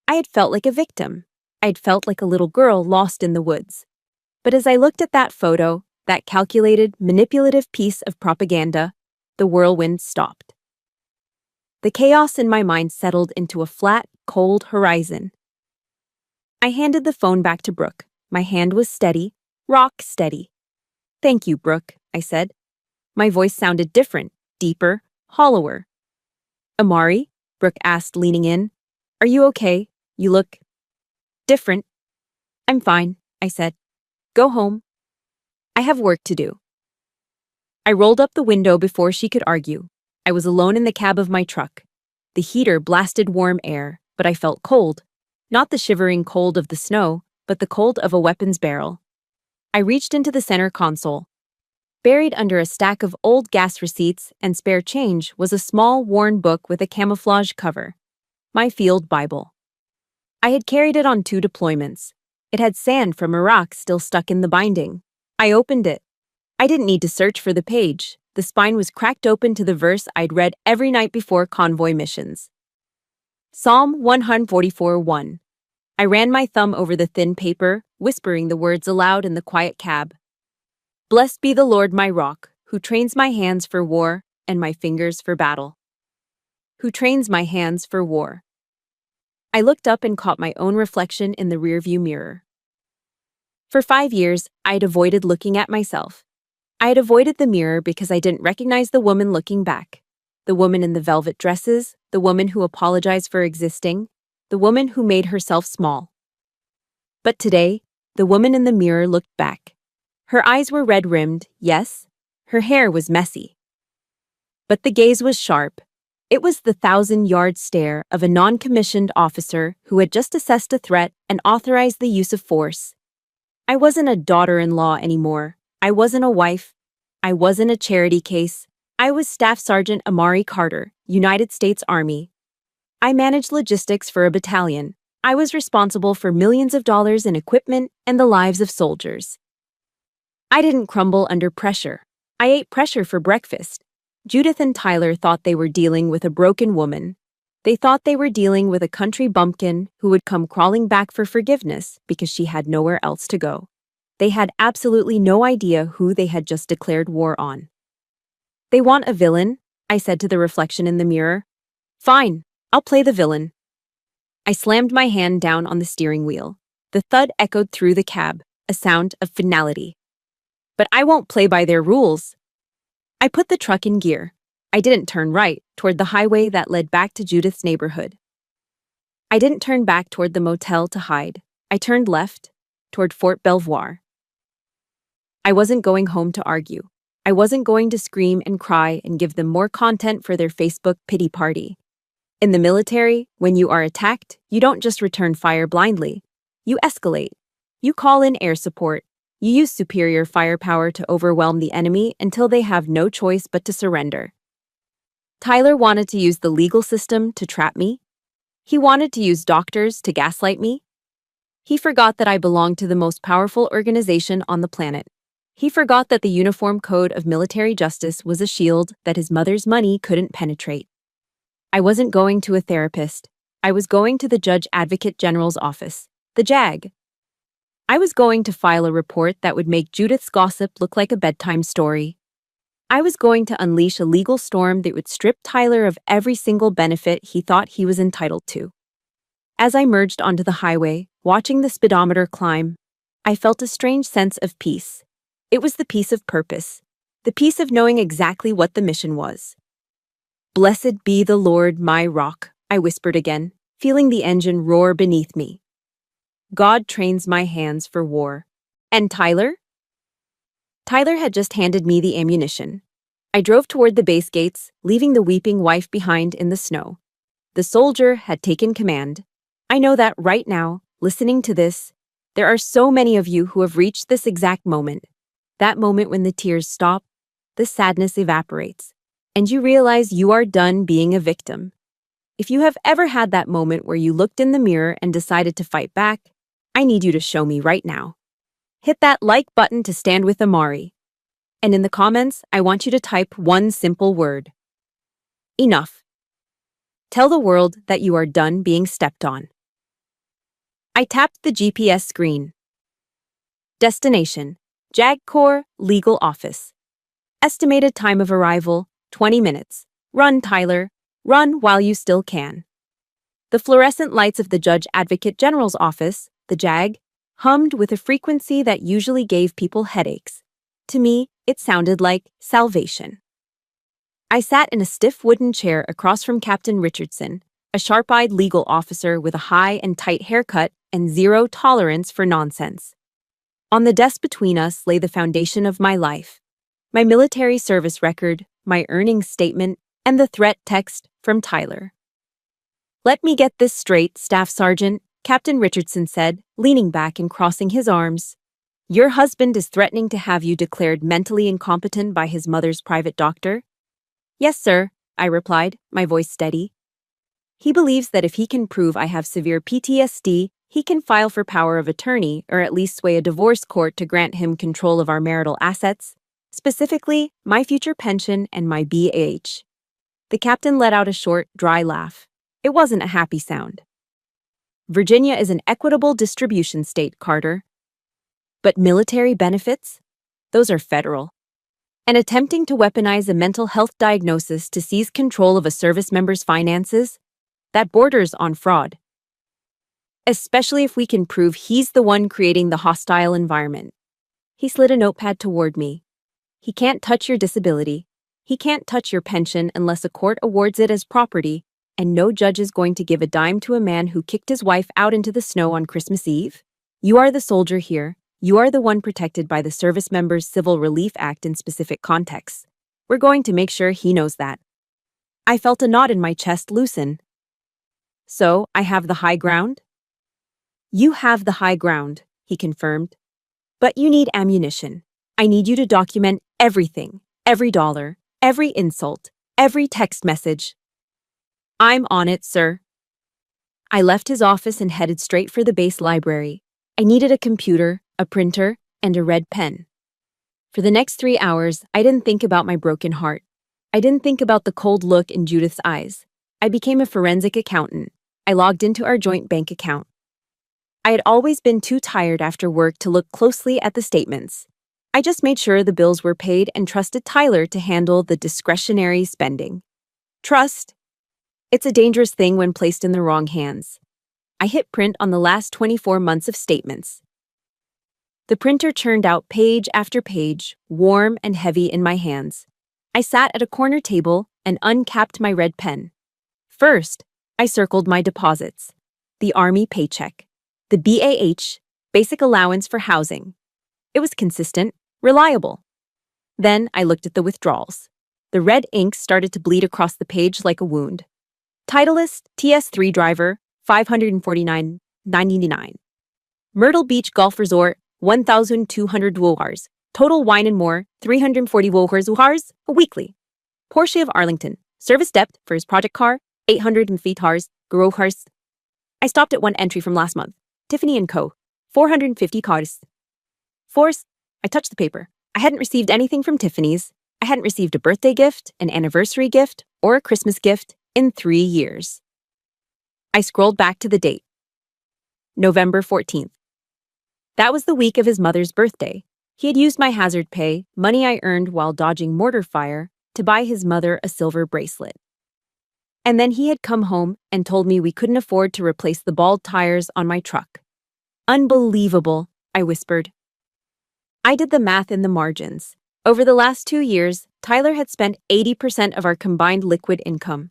I had felt like a victim. I had felt like a little girl lost in the woods. But as I looked at that photo, that calculated, manipulative piece of propaganda, the whirlwind stopped. The chaos in my mind settled into a flat, cold horizon. I handed the phone back to Brooke. My hand was steady, rock steady. Thank you, Brooke, I said. My voice sounded different, deeper, hollower. Amari? Brooke asked, leaning in. Are you okay? You look different. I'm fine, I said. Go home. I have work to do. I rolled up the window before she could argue. I was alone in the cab of my truck. The heater blasted warm air, but I felt cold. Not the shivering cold of the snow, but the cold of a weapon's barrel. I reached into the center console. Buried under a stack of old gas receipts and spare change was a small, worn book with a camouflage cover. My field Bible. I had carried it on 2 deployments. It had sand from Iraq still stuck in the binding. I opened it. I didn't need to search for the page. The spine was cracked open to the verse I'd read every night before convoy missions. Psalm 144:1. I ran my thumb over the thin paper, whispering the words aloud in the quiet cab. Blessed be the Lord my rock, who trains my hands for war and my fingers for battle. Who trains my hands for war. I looked up and caught my own reflection in the rearview mirror. For 5 years, I'd avoided looking at myself. I had avoided the mirror because I didn't recognize the woman looking back. The woman in the velvet dresses, the woman who apologized for existing, the woman who made herself small. But today, the woman in the mirror looked back. Her eyes were red-rimmed, yes. Her hair was messy. But the gaze was sharp. It was the 1,000-yard stare of a non-commissioned officer who had just assessed a threat and authorized the use of force. I wasn't a daughter-in-law anymore. I wasn't a wife. I wasn't a charity case. I was Staff Sergeant Amari Carter, United States Army. I managed logistics for a battalion. I was responsible for millions of dollars in equipment and the lives of soldiers. I didn't crumble under pressure. I ate pressure for breakfast. Judith and Tyler thought they were dealing with a broken woman. They thought they were dealing with a country bumpkin who would come crawling back for forgiveness because she had nowhere else to go. They had absolutely no idea who they had just declared war on. They want a villain, I said to the reflection in the mirror. Fine, I'll play the villain. I slammed my hand down on the steering wheel. The thud echoed through the cab, a sound of finality. But I won't play by their rules. I put the truck in gear. I didn't turn right toward the highway that led back to Judith's neighborhood. I didn't turn back toward the motel to hide. I turned left, toward Fort Belvoir. I wasn't going home to argue. I wasn't going to scream and cry and give them more content for their Facebook pity party. In the military, when you are attacked, you don't just return fire blindly. You escalate. You call in air support. You use superior firepower to overwhelm the enemy until they have no choice but to surrender. Tyler wanted to use the legal system to trap me. He wanted to use doctors to gaslight me. He forgot that I belonged to the most powerful organization on the planet. He forgot that the Uniform Code of Military Justice was a shield that his mother's money couldn't penetrate. I wasn't going to a therapist. I was going to the Judge Advocate General's office, the JAG. I was going to file a report that would make Judith's gossip look like a bedtime story. I was going to unleash a legal storm that would strip Tyler of every single benefit he thought he was entitled to. As I merged onto the highway, watching the speedometer climb, I felt a strange sense of peace. It was the peace of purpose, the peace of knowing exactly what the mission was. "Blessed be the Lord, my rock," I whispered again, feeling the engine roar beneath me. God trains my hands for war. And Tyler? Tyler had just handed me the ammunition. I drove toward the base gates, leaving the weeping wife behind in the snow. The soldier had taken command. I know that right now, listening to this, there are so many of you who have reached this exact moment. That moment when the tears stop, the sadness evaporates, and you realize you are done being a victim. If you have ever had that moment where you looked in the mirror and decided to fight back, I need you to show me right now. Hit that like button to stand with Amari. And in the comments, I want you to type one simple word. Enough. Tell the world that you are done being stepped on. I tapped the GPS screen. Destination: JAG Corps Legal Office. Estimated time of arrival: 20 minutes. Run, Tyler. Run while you still can. The fluorescent lights of the Judge Advocate General's office, the JAG, hummed with a frequency that usually gave people headaches. To me, it sounded like salvation. I sat in a stiff wooden chair across from Captain Richardson, a sharp-eyed legal officer with a high and tight haircut and zero tolerance for nonsense. On the desk between us lay the foundation of my life: my military service record, my earnings statement, and the threat text from Tyler. "Let me get this straight, Staff Sergeant," Captain Richardson said, leaning back and crossing his arms. "Your husband is threatening to have you declared mentally incompetent by his mother's private doctor?" "Yes, sir," I replied, my voice steady. "He believes that if he can prove I have severe PTSD, he can file for power of attorney or at least sway a divorce court to grant him control of our marital assets, specifically my future pension and my BAH." The captain let out a short, dry laugh. It wasn't a happy sound. "Virginia is an equitable distribution state, Carter. But military benefits? Those are federal. And attempting to weaponize a mental health diagnosis to seize control of a service member's finances? That borders on fraud. Especially if we can prove he's the one creating the hostile environment." He slid a notepad toward me. "He can't touch your disability. He can't touch your pension unless a court awards it as property, and no judge is going to give a dime to a man who kicked his wife out into the snow on Christmas Eve. You are the soldier here. You are the one protected by the Service Members Civil Relief Act in specific contexts. We're going to make sure he knows that." I felt a knot in my chest loosen. "So, I have the high ground?" "You have the high ground," he confirmed. "But you need ammunition. I need you to document everything, every dollar, every insult, every text message." "I'm on it, sir." I left his office and headed straight for the base library. I needed a computer, a printer, and a red pen. For the next 3 hours, I didn't think about my broken heart. I didn't think about the cold look in Judith's eyes. I became a forensic accountant. I logged into our joint bank account. I had always been too tired after work to look closely at the statements. I just made sure the bills were paid and trusted Tyler to handle the discretionary spending. Trust? It's a dangerous thing when placed in the wrong hands. I hit print on the last 24 months of statements. The printer churned out page after page, warm and heavy in my hands. I sat at a corner table and uncapped my red pen. First, I circled my deposits. the Army paycheck. The BAH, Basic Allowance for Housing. It was consistent, reliable. Then I looked at the withdrawals. The red ink started to bleed across the page like a wound. Titleist, TS3 driver, $549.99. Myrtle Beach Golf Resort, 1,200 wohars. Total wine and more, 340 wohars a weekly. Porsche of Arlington. Service depth for his project car, 800 feet hars, wohars. I stopped at one entry from last month. Tiffany & Co., 450 cars. Force, I touched the paper. I hadn't received anything from Tiffany's. I hadn't received a birthday gift, an anniversary gift, or a Christmas gift in 3 years. I scrolled back to the date. November 14th. That was the week of his mother's birthday. He had used my hazard pay, money I earned while dodging mortar fire, to buy his mother a silver bracelet. And then he had come home and told me we couldn't afford to replace the bald tires on my truck. Unbelievable, I whispered. I did the math in the margins. Over the last 2 years, Tyler had spent 80% of our combined liquid income.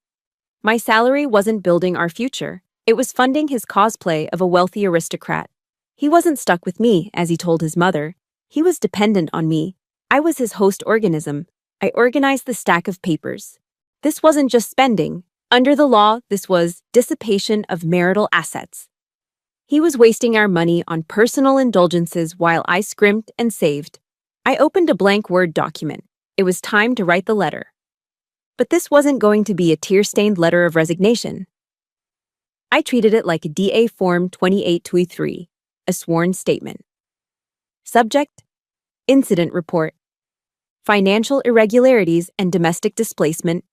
My salary wasn't building our future. It was funding his cosplay of a wealthy aristocrat. He wasn't stuck with me, as he told his mother. He was dependent on me. I was his host organism. I organized the stack of papers. This wasn't just spending. Under the law, this was dissipation of marital assets. He was wasting our money on personal indulgences while I scrimped and saved. I opened a blank Word document. It was time to write the letter. But this wasn't going to be a tear-stained letter of resignation. I treated it like a DA Form 2823, a sworn statement. Subject: Incident Report. Financial irregularities and domestic displacement.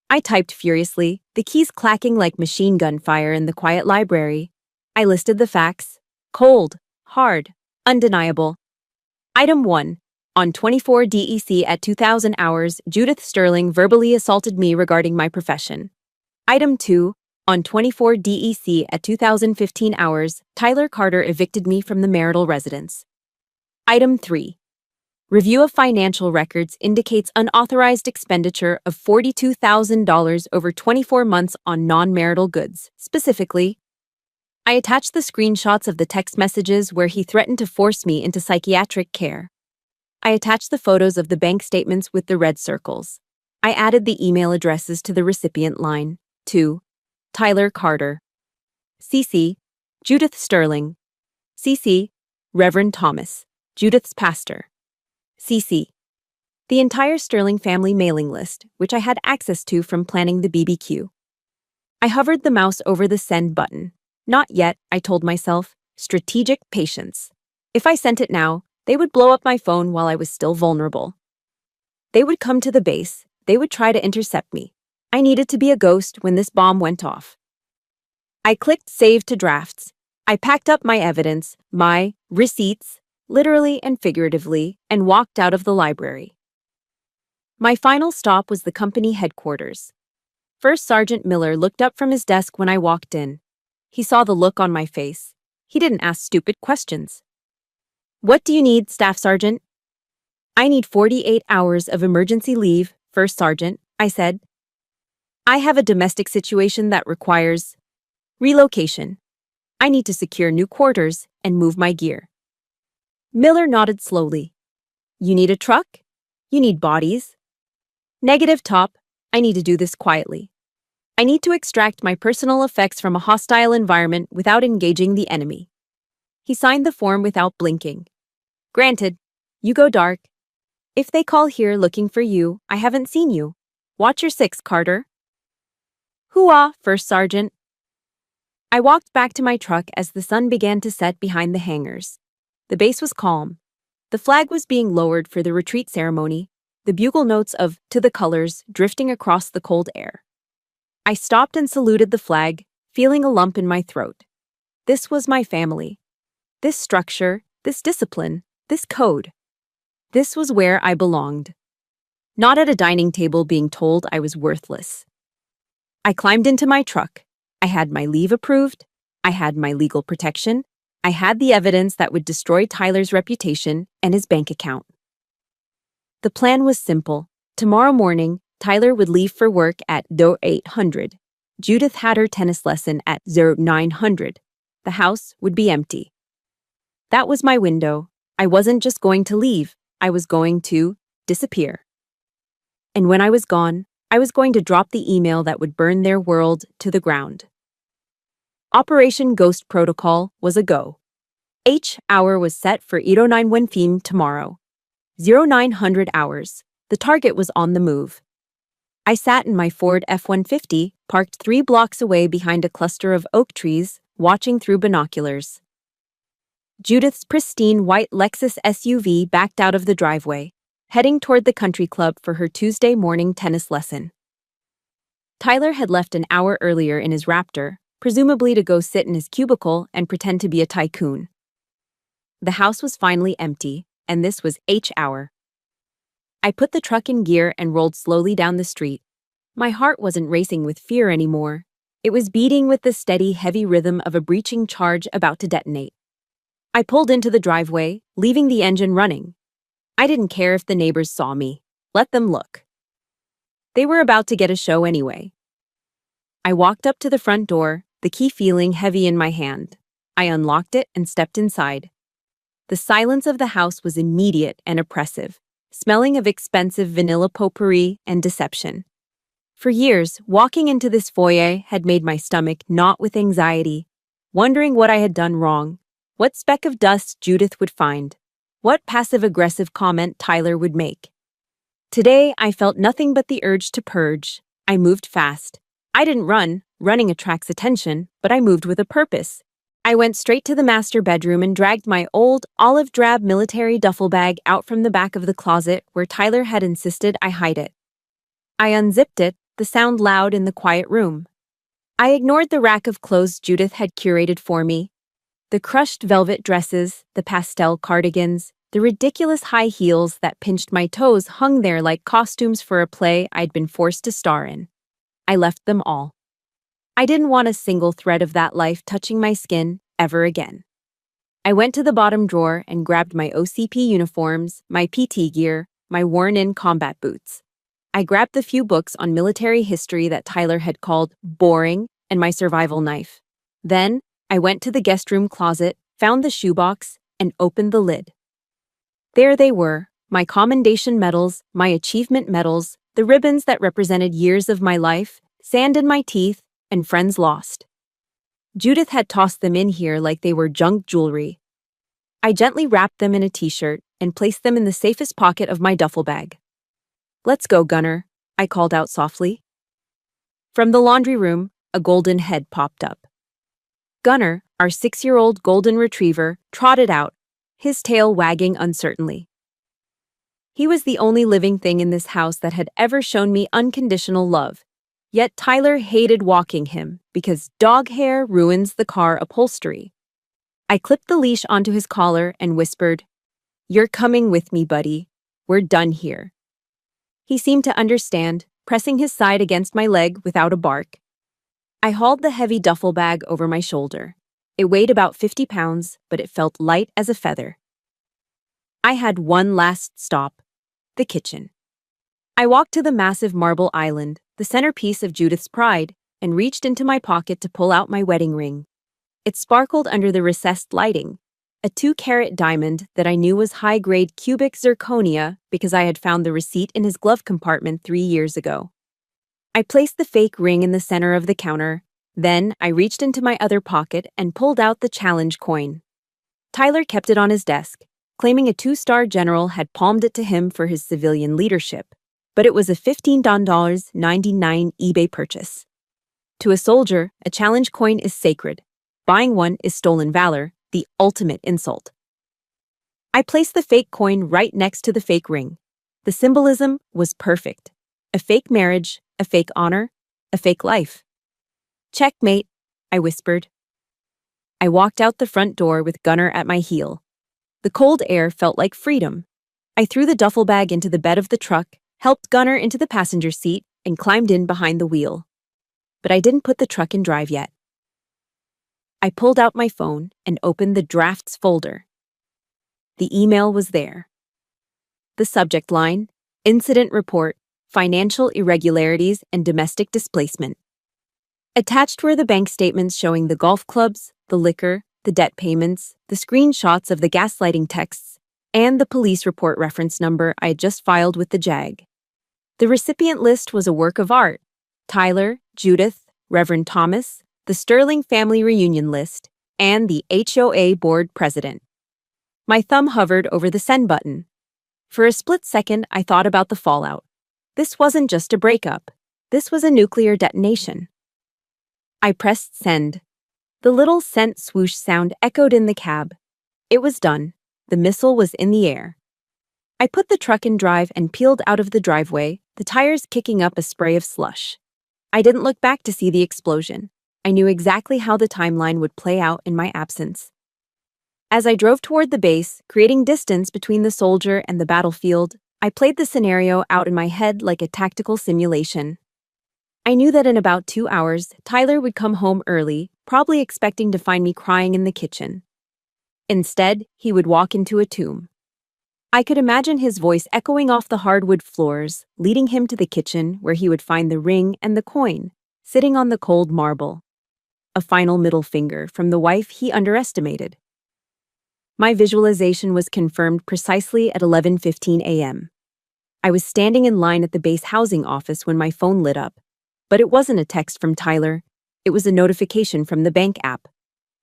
I typed furiously, the keys clacking like machine gun fire in the quiet library. I listed the facts. Cold, hard, undeniable. Item 1. On 24 DEC at 2000 hours, Judith Sterling verbally assaulted me regarding my profession. Item 2. On 24 DEC at 2015 hours, Tyler Carter evicted me from the marital residence. Item 3. Review of financial records indicates unauthorized expenditure of $42,000 over 24 months on non-marital goods. Specifically, I attached the screenshots of the text messages where he threatened to force me into psychiatric care. I attached the photos of the bank statements with the red circles. I added the email addresses to the recipient line. 2. Tyler Carter. CC. Judith Sterling. CC. Reverend Thomas, Judith's pastor. CC. The entire Sterling family mailing list, which I had access to from planning the BBQ. I hovered the mouse over the send button. Not yet, I told myself. Strategic patience. If I sent it now, they would blow up my phone while I was still vulnerable. They would come to the base. They would try to intercept me. I needed to be a ghost when this bomb went off. I clicked Save to Drafts. I packed up my evidence, my receipts, literally and figuratively, and walked out of the library. My final stop was the company headquarters. First Sergeant Miller looked up from his desk when I walked in. He saw the look on my face. He didn't ask stupid questions. What do you need, Staff Sergeant? I need 48 hours of emergency leave, First Sergeant, I said. I have a domestic situation that requires relocation. I need to secure new quarters and move my gear. Miller nodded slowly. You need a truck? You need bodies? Negative, Top. I need to do this quietly. I need to extract my personal effects from a hostile environment without engaging the enemy. He signed the form without blinking. Granted. You go dark. If they call here looking for you, I haven't seen you. Watch your six, Carter. Hoo-ah, First Sergeant. I walked back to my truck as the sun began to set behind the hangars. The base was calm. The flag was being lowered for the retreat ceremony, the bugle notes of "To the Colors" drifting across the cold air. I stopped and saluted the flag, feeling a lump in my throat. This was my family. This structure, this discipline, this code. This was where I belonged. Not at a dining table being told I was worthless. I climbed into my truck. I had my leave approved. I had my legal protection. I had the evidence that would destroy Tyler's reputation and his bank account. The plan was simple. Tomorrow morning, Tyler would leave for work at 800. Judith had her tennis lesson at 0900. The house would be empty. That was my window. I wasn't just going to leave. I was going to disappear. And when I was gone, I was going to drop the email that would burn their world to the ground. Operation Ghost Protocol was a go. H-hour was set for 09 p.m. tomorrow. 0900 hours. The target was on the move. I sat in my Ford F-150, parked 3 blocks away behind a cluster of oak trees, watching through binoculars. Judith's pristine white Lexus SUV backed out of the driveway, heading toward the country club for her Tuesday morning tennis lesson. Tyler had left an hour earlier in his Raptor, presumably to go sit in his cubicle and pretend to be a tycoon. The house was finally empty, and this was H-hour. I put the truck in gear and rolled slowly down the street. My heart wasn't racing with fear anymore. It was beating with the steady, heavy rhythm of a breaching charge about to detonate. I pulled into the driveway, leaving the engine running. I didn't care if the neighbors saw me. Let them look. They were about to get a show anyway. I walked up to the front door, the key feeling heavy in my hand. I unlocked it and stepped inside. The silence of the house was immediate and oppressive, smelling of expensive vanilla potpourri and deception. For years, walking into this foyer had made my stomach knot with anxiety, wondering what I had done wrong, what speck of dust Judith would find, what passive-aggressive comment Tyler would make. Today, I felt nothing but the urge to purge. I moved fast. I didn't run. Running attracts attention, but I moved with a purpose. I went straight to the master bedroom and dragged my old, olive-drab military duffel bag out from the back of the closet where Tyler had insisted I hide it. I unzipped it, the sound loud in the quiet room. I ignored the rack of clothes Judith had curated for me. The crushed velvet dresses, the pastel cardigans, the ridiculous high heels that pinched my toes hung there like costumes for a play I'd been forced to star in. I left them all. I didn't want a single thread of that life touching my skin ever again. I went to the bottom drawer and grabbed my OCP uniforms, my PT gear, my worn-in combat boots. I grabbed the few books on military history that Tyler had called boring and my survival knife. Then, I went to the guest room closet, found the shoebox, and opened the lid. There they were, my commendation medals, my achievement medals, the ribbons that represented years of my life, sand in my teeth, and friends lost. Judith had tossed them in here like they were junk jewelry. I gently wrapped them in a t-shirt and placed them in the safest pocket of my duffel bag. "Let's go, Gunner," I called out softly. From the laundry room, a golden head popped up. Gunner, our 6-year-old golden retriever, trotted out, his tail wagging uncertainly. He was the only living thing in this house that had ever shown me unconditional love. Yet Tyler hated walking him because dog hair ruins the car upholstery. I clipped the leash onto his collar and whispered, "You're coming with me, buddy. We're done here." He seemed to understand, pressing his side against my leg without a bark. I hauled the heavy duffel bag over my shoulder. It weighed about 50 pounds, but it felt light as a feather. I had one last stop, the kitchen. I walked to the massive marble island, the centerpiece of Judith's pride, and reached into my pocket to pull out my wedding ring. It sparkled under the recessed lighting, a 2-carat diamond that I knew was high-grade cubic zirconia because I had found the receipt in his glove compartment 3 years ago. I placed the fake ring in the center of the counter. Then I reached into my other pocket and pulled out the challenge coin. Tyler kept it on his desk, claiming a 2-star general had palmed it to him for his civilian leadership, but it was a $15.99 eBay purchase. To a soldier, a challenge coin is sacred. Buying one is stolen valor, the ultimate insult. I placed the fake coin right next to the fake ring. The symbolism was perfect. A fake marriage, a fake honor, a fake life. "Checkmate," I whispered. I walked out the front door with Gunner at my heel. The cold air felt like freedom. I threw the duffel bag into the bed of the truck, helped Gunner into the passenger seat, and climbed in behind the wheel. But I didn't put the truck in drive yet. I pulled out my phone and opened the drafts folder. The email was there. The subject line, "Incident Report, Financial Irregularities and Domestic Displacement." Attached were the bank statements showing the golf clubs, the liquor, the debt payments, the screenshots of the gaslighting texts, and the police report reference number I had just filed with the JAG. The recipient list was a work of art. Tyler, Judith, Reverend Thomas, the Sterling Family Reunion list, and the HOA board president. My thumb hovered over the send button. For a split second, I thought about the fallout. This wasn't just a breakup. This was a nuclear detonation. I pressed send. The little sent swoosh sound echoed in the cab. It was done. The missile was in the air. I put the truck in drive and peeled out of the driveway, the tires kicking up a spray of slush. I didn't look back to see the explosion. I knew exactly how the timeline would play out in my absence. As I drove toward the base, creating distance between the soldier and the battlefield, I played the scenario out in my head like a tactical simulation. I knew that in about 2 hours, Tyler would come home early, probably expecting to find me crying in the kitchen. Instead, he would walk into a tomb. I could imagine his voice echoing off the hardwood floors, leading him to the kitchen where he would find the ring and the coin, sitting on the cold marble. A final middle finger from the wife he underestimated. My visualization was confirmed precisely at 11:15 a.m. I was standing in line at the base housing office when my phone lit up. But it wasn't a text from Tyler. It was a notification from the bank app.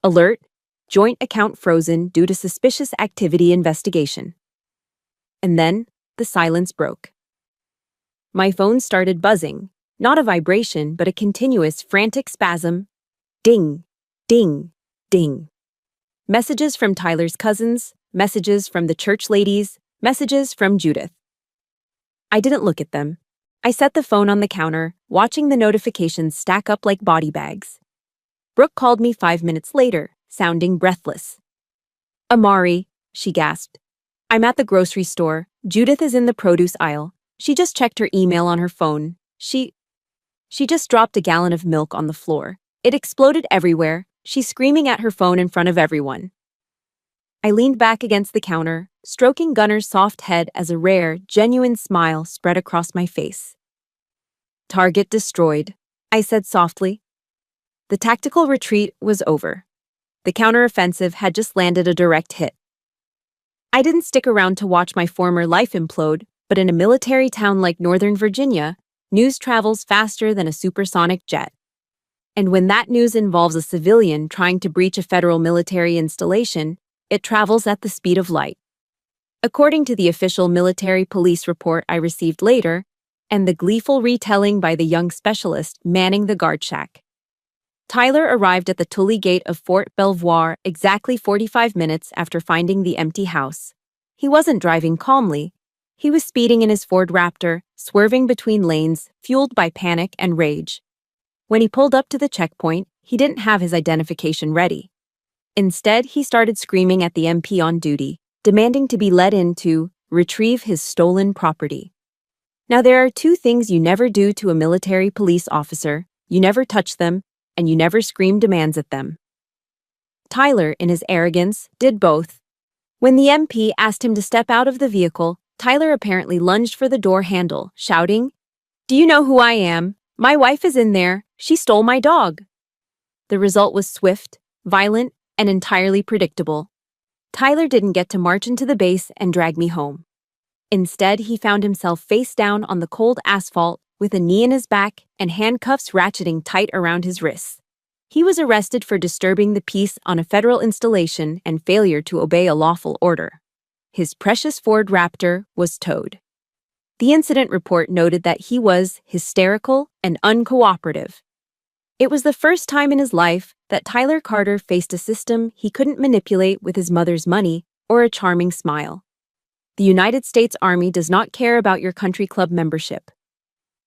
Alert: joint account frozen due to suspicious activity investigation. And then, the silence broke. My phone started buzzing, not a vibration, but a continuous, frantic spasm. Ding, ding, ding. Messages from Tyler's cousins, messages from the church ladies, messages from Judith. I didn't look at them. I set the phone on the counter, watching the notifications stack up like body bags. Brooke called me 5 minutes later, sounding breathless. "Amari," she gasped. "I'm at the grocery store. Judith is in the produce aisle. She just checked her email on her phone. She just dropped a gallon of milk on the floor. It exploded everywhere. She's screaming at her phone in front of everyone." I leaned back against the counter, stroking Gunner's soft head as a rare, genuine smile spread across my face. "Target destroyed," I said softly. The tactical retreat was over. The counteroffensive had just landed a direct hit. I didn't stick around to watch my former life implode, but in a military town like Northern Virginia, news travels faster than a supersonic jet. And when that news involves a civilian trying to breach a federal military installation, it travels at the speed of light. According to the official military police report I received later, and the gleeful retelling by the young specialist manning the guard shack, Tyler arrived at the Tully gate of Fort Belvoir exactly 45 minutes after finding the empty house. He wasn't driving calmly. He was speeding in his Ford Raptor, swerving between lanes, fueled by panic and rage. When he pulled up to the checkpoint, he didn't have his identification ready. Instead, he started screaming at the MP on duty, demanding to be let in to retrieve his stolen property. Now, there are 2 things you never do to a military police officer: you never touch them, and you never scream demands at them. Tyler, in his arrogance, did both. When the MP asked him to step out of the vehicle, Tyler apparently lunged for the door handle, shouting, "Do you know who I am? My wife is in there. She stole my dog." The result was swift, violent, and entirely predictable. Tyler didn't get to march into the base and drag me home. Instead, he found himself face down on the cold asphalt with a knee in his back and handcuffs ratcheting tight around his wrists. He was arrested for disturbing the peace on a federal installation and failure to obey a lawful order. His precious Ford Raptor was towed. The incident report noted that he was hysterical and uncooperative. It was the first time in his life that Tyler Carter faced a system he couldn't manipulate with his mother's money or a charming smile. The United States Army does not care about your country club membership.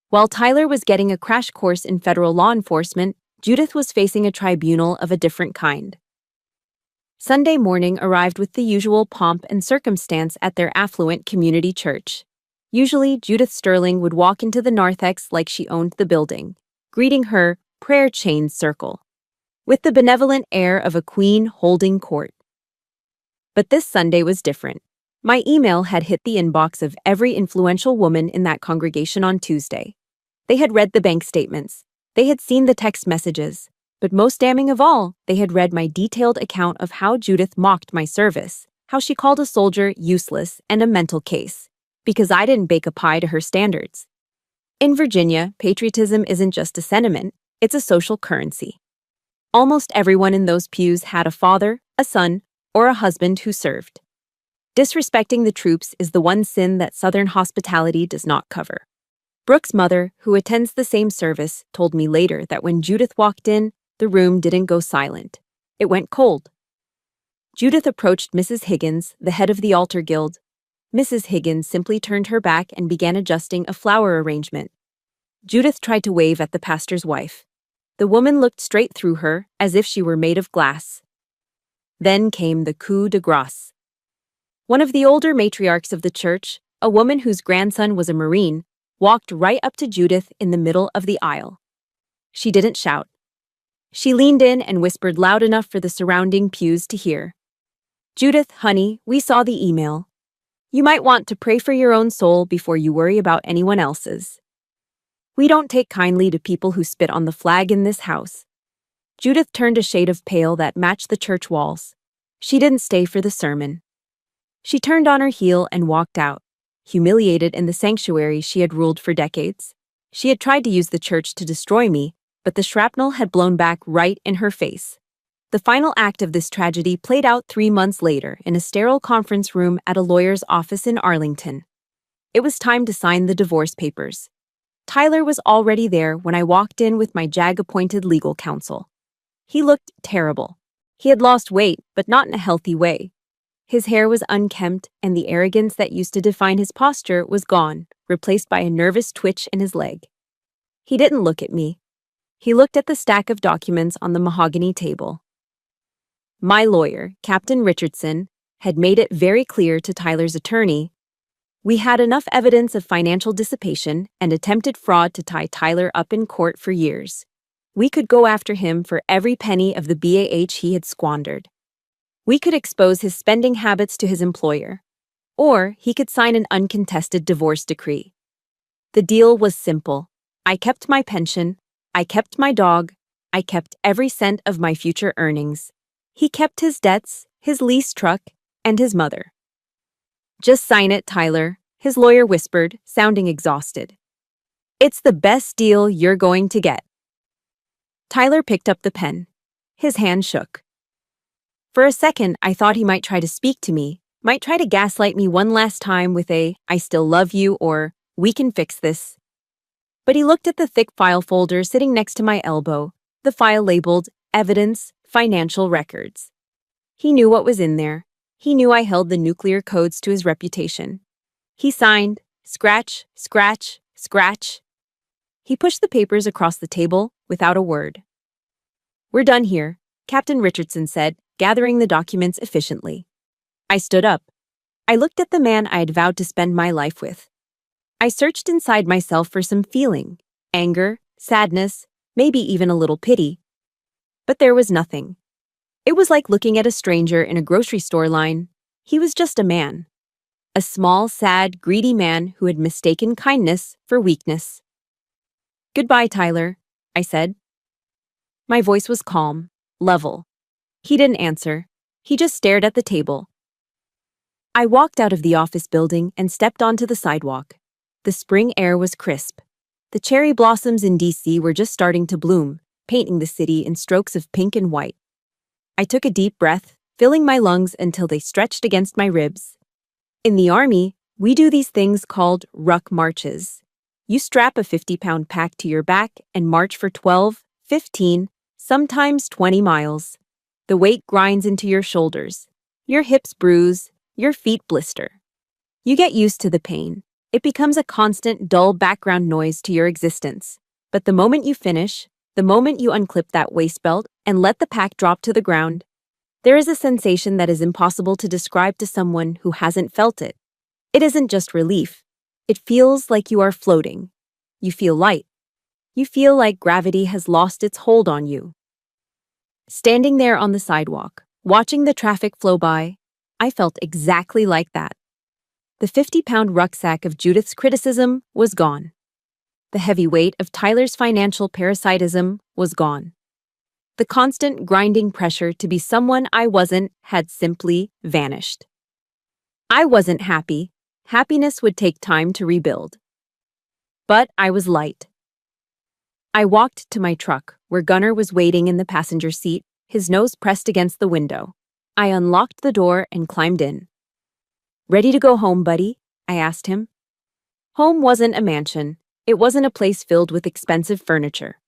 While Tyler was getting a crash course in federal law enforcement, Judith was facing a tribunal of a different kind. Sunday morning arrived with the usual pomp and circumstance at their affluent community church. Usually, Judith Sterling would walk into the narthex like she owned the building, greeting her prayer chain circle with the benevolent air of a queen holding court. But this Sunday was different. My email had hit the inbox of every influential woman in that congregation on Tuesday. They had read the bank statements. They had seen the text messages, but most damning of all, they had read my detailed account of how Judith mocked my service, how she called a soldier useless and a mental case, because I didn't bake a pie to her standards. In Virginia, patriotism isn't just a sentiment, it's a social currency. Almost everyone in those pews had a father, a son, or a husband who served. Disrespecting the troops is the one sin that Southern hospitality does not cover. Brooke's mother, who attends the same service, told me later that when Judith walked in, the room didn't go silent. It went cold. Judith approached Mrs. Higgins, the head of the altar guild. Mrs. Higgins simply turned her back and began adjusting a flower arrangement. Judith tried to wave at the pastor's wife. The woman looked straight through her, as if she were made of glass. Then came the coup de grace. One of the older matriarchs of the church, a woman whose grandson was a Marine, walked right up to Judith in the middle of the aisle. She didn't shout. She leaned in and whispered loud enough for the surrounding pews to hear. "Judith, honey, we saw the email. You might want to pray for your own soul before you worry about anyone else's. We don't take kindly to people who spit on the flag in this house." Judith turned a shade of pale that matched the church walls. She didn't stay for the sermon. She turned on her heel and walked out, humiliated in the sanctuary she had ruled for decades. She had tried to use the church to destroy me, but the shrapnel had blown back right in her face. The final act of this tragedy played out 3 months later in a sterile conference room at a lawyer's office in Arlington. It was time to sign the divorce papers. Tyler was already there when I walked in with my JAG-appointed legal counsel. He looked terrible. He had lost weight, but not in a healthy way. His hair was unkempt, and the arrogance that used to define his posture was gone, replaced by a nervous twitch in his leg. He didn't look at me. He looked at the stack of documents on the mahogany table. My lawyer, Captain Richardson, had made it very clear to Tyler's attorney. We had enough evidence of financial dissipation and attempted fraud to tie Tyler up in court for years. We could go after him for every penny of the BAH he had squandered. We could expose his spending habits to his employer, or he could sign an uncontested divorce decree. The deal was simple. I kept my pension, I kept my dog, I kept every cent of my future earnings. He kept his debts, his leased truck, and his mother. "Just sign it, Tyler," his lawyer whispered, sounding exhausted. "It's the best deal you're going to get." Tyler picked up the pen. His hand shook. For a second, I thought he might try to speak to me, might try to gaslight me one last time with a "I still love you" or "We can fix this." But he looked at the thick file folder sitting next to my elbow, the file labeled Evidence, Financial Records. He knew what was in there. He knew I held the nuclear codes to his reputation. He signed, scratch, scratch, scratch. He pushed the papers across the table without a word. "We're done here," Captain Richardson said, gathering the documents efficiently. I stood up. I looked at the man I had vowed to spend my life with. I searched inside myself for some feeling, anger, sadness, maybe even a little pity. But there was nothing. It was like looking at a stranger in a grocery store line. He was just a man. A small, sad, greedy man who had mistaken kindness for weakness. "Goodbye, Tyler," I said. My voice was calm, level. He didn't answer. He just stared at the table. I walked out of the office building and stepped onto the sidewalk. The spring air was crisp. The cherry blossoms in DC were just starting to bloom, painting the city in strokes of pink and white. I took a deep breath, filling my lungs until they stretched against my ribs. In the Army, we do these things called ruck marches. You strap a 50-pound pack to your back and march for 12, 15, sometimes 20 miles. The weight grinds into your shoulders. Your hips bruise, your feet blister. You get used to the pain. It becomes a constant, dull background noise to your existence. But the moment you finish, the moment you unclip that waist belt and let the pack drop to the ground, there is a sensation that is impossible to describe to someone who hasn't felt it. It isn't just relief. It feels like you are floating. You feel light. You feel like gravity has lost its hold on you. Standing there on the sidewalk, watching the traffic flow by, I felt exactly like that. The 50-pound rucksack of Judith's criticism was gone. The heavy weight of Tyler's financial parasitism was gone. The constant grinding pressure to be someone I wasn't had simply vanished. I wasn't happy. Happiness would take time to rebuild. But I was light. I walked to my truck, where Gunnar was waiting in the passenger seat, his nose pressed against the window. I unlocked the door and climbed in. "Ready to go home, buddy?" I asked him. Home wasn't a mansion. It wasn't a place filled with expensive furniture.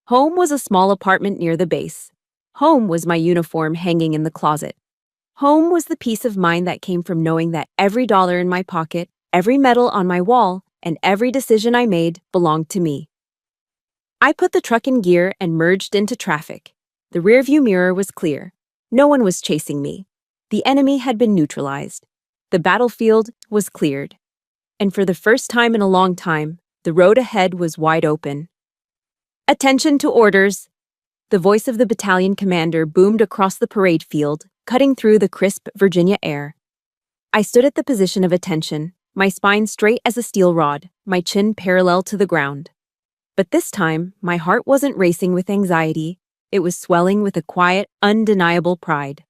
Home was a small apartment near the base. Home was my uniform hanging in the closet. Home was the peace of mind that came from knowing that every dollar in my pocket, every medal on my wall, and every decision I made belonged to me. I put the truck in gear and merged into traffic. The rearview mirror was clear. No one was chasing me. The enemy had been neutralized. The battlefield was cleared. And for the first time in a long time, the road ahead was wide open. "Attention to orders!" The voice of the battalion commander boomed across the parade field, cutting through the crisp Virginia air. I stood at the position of attention, my spine straight as a steel rod, my chin parallel to the ground. But this time, my heart wasn't racing with anxiety. It was swelling with a quiet, undeniable pride.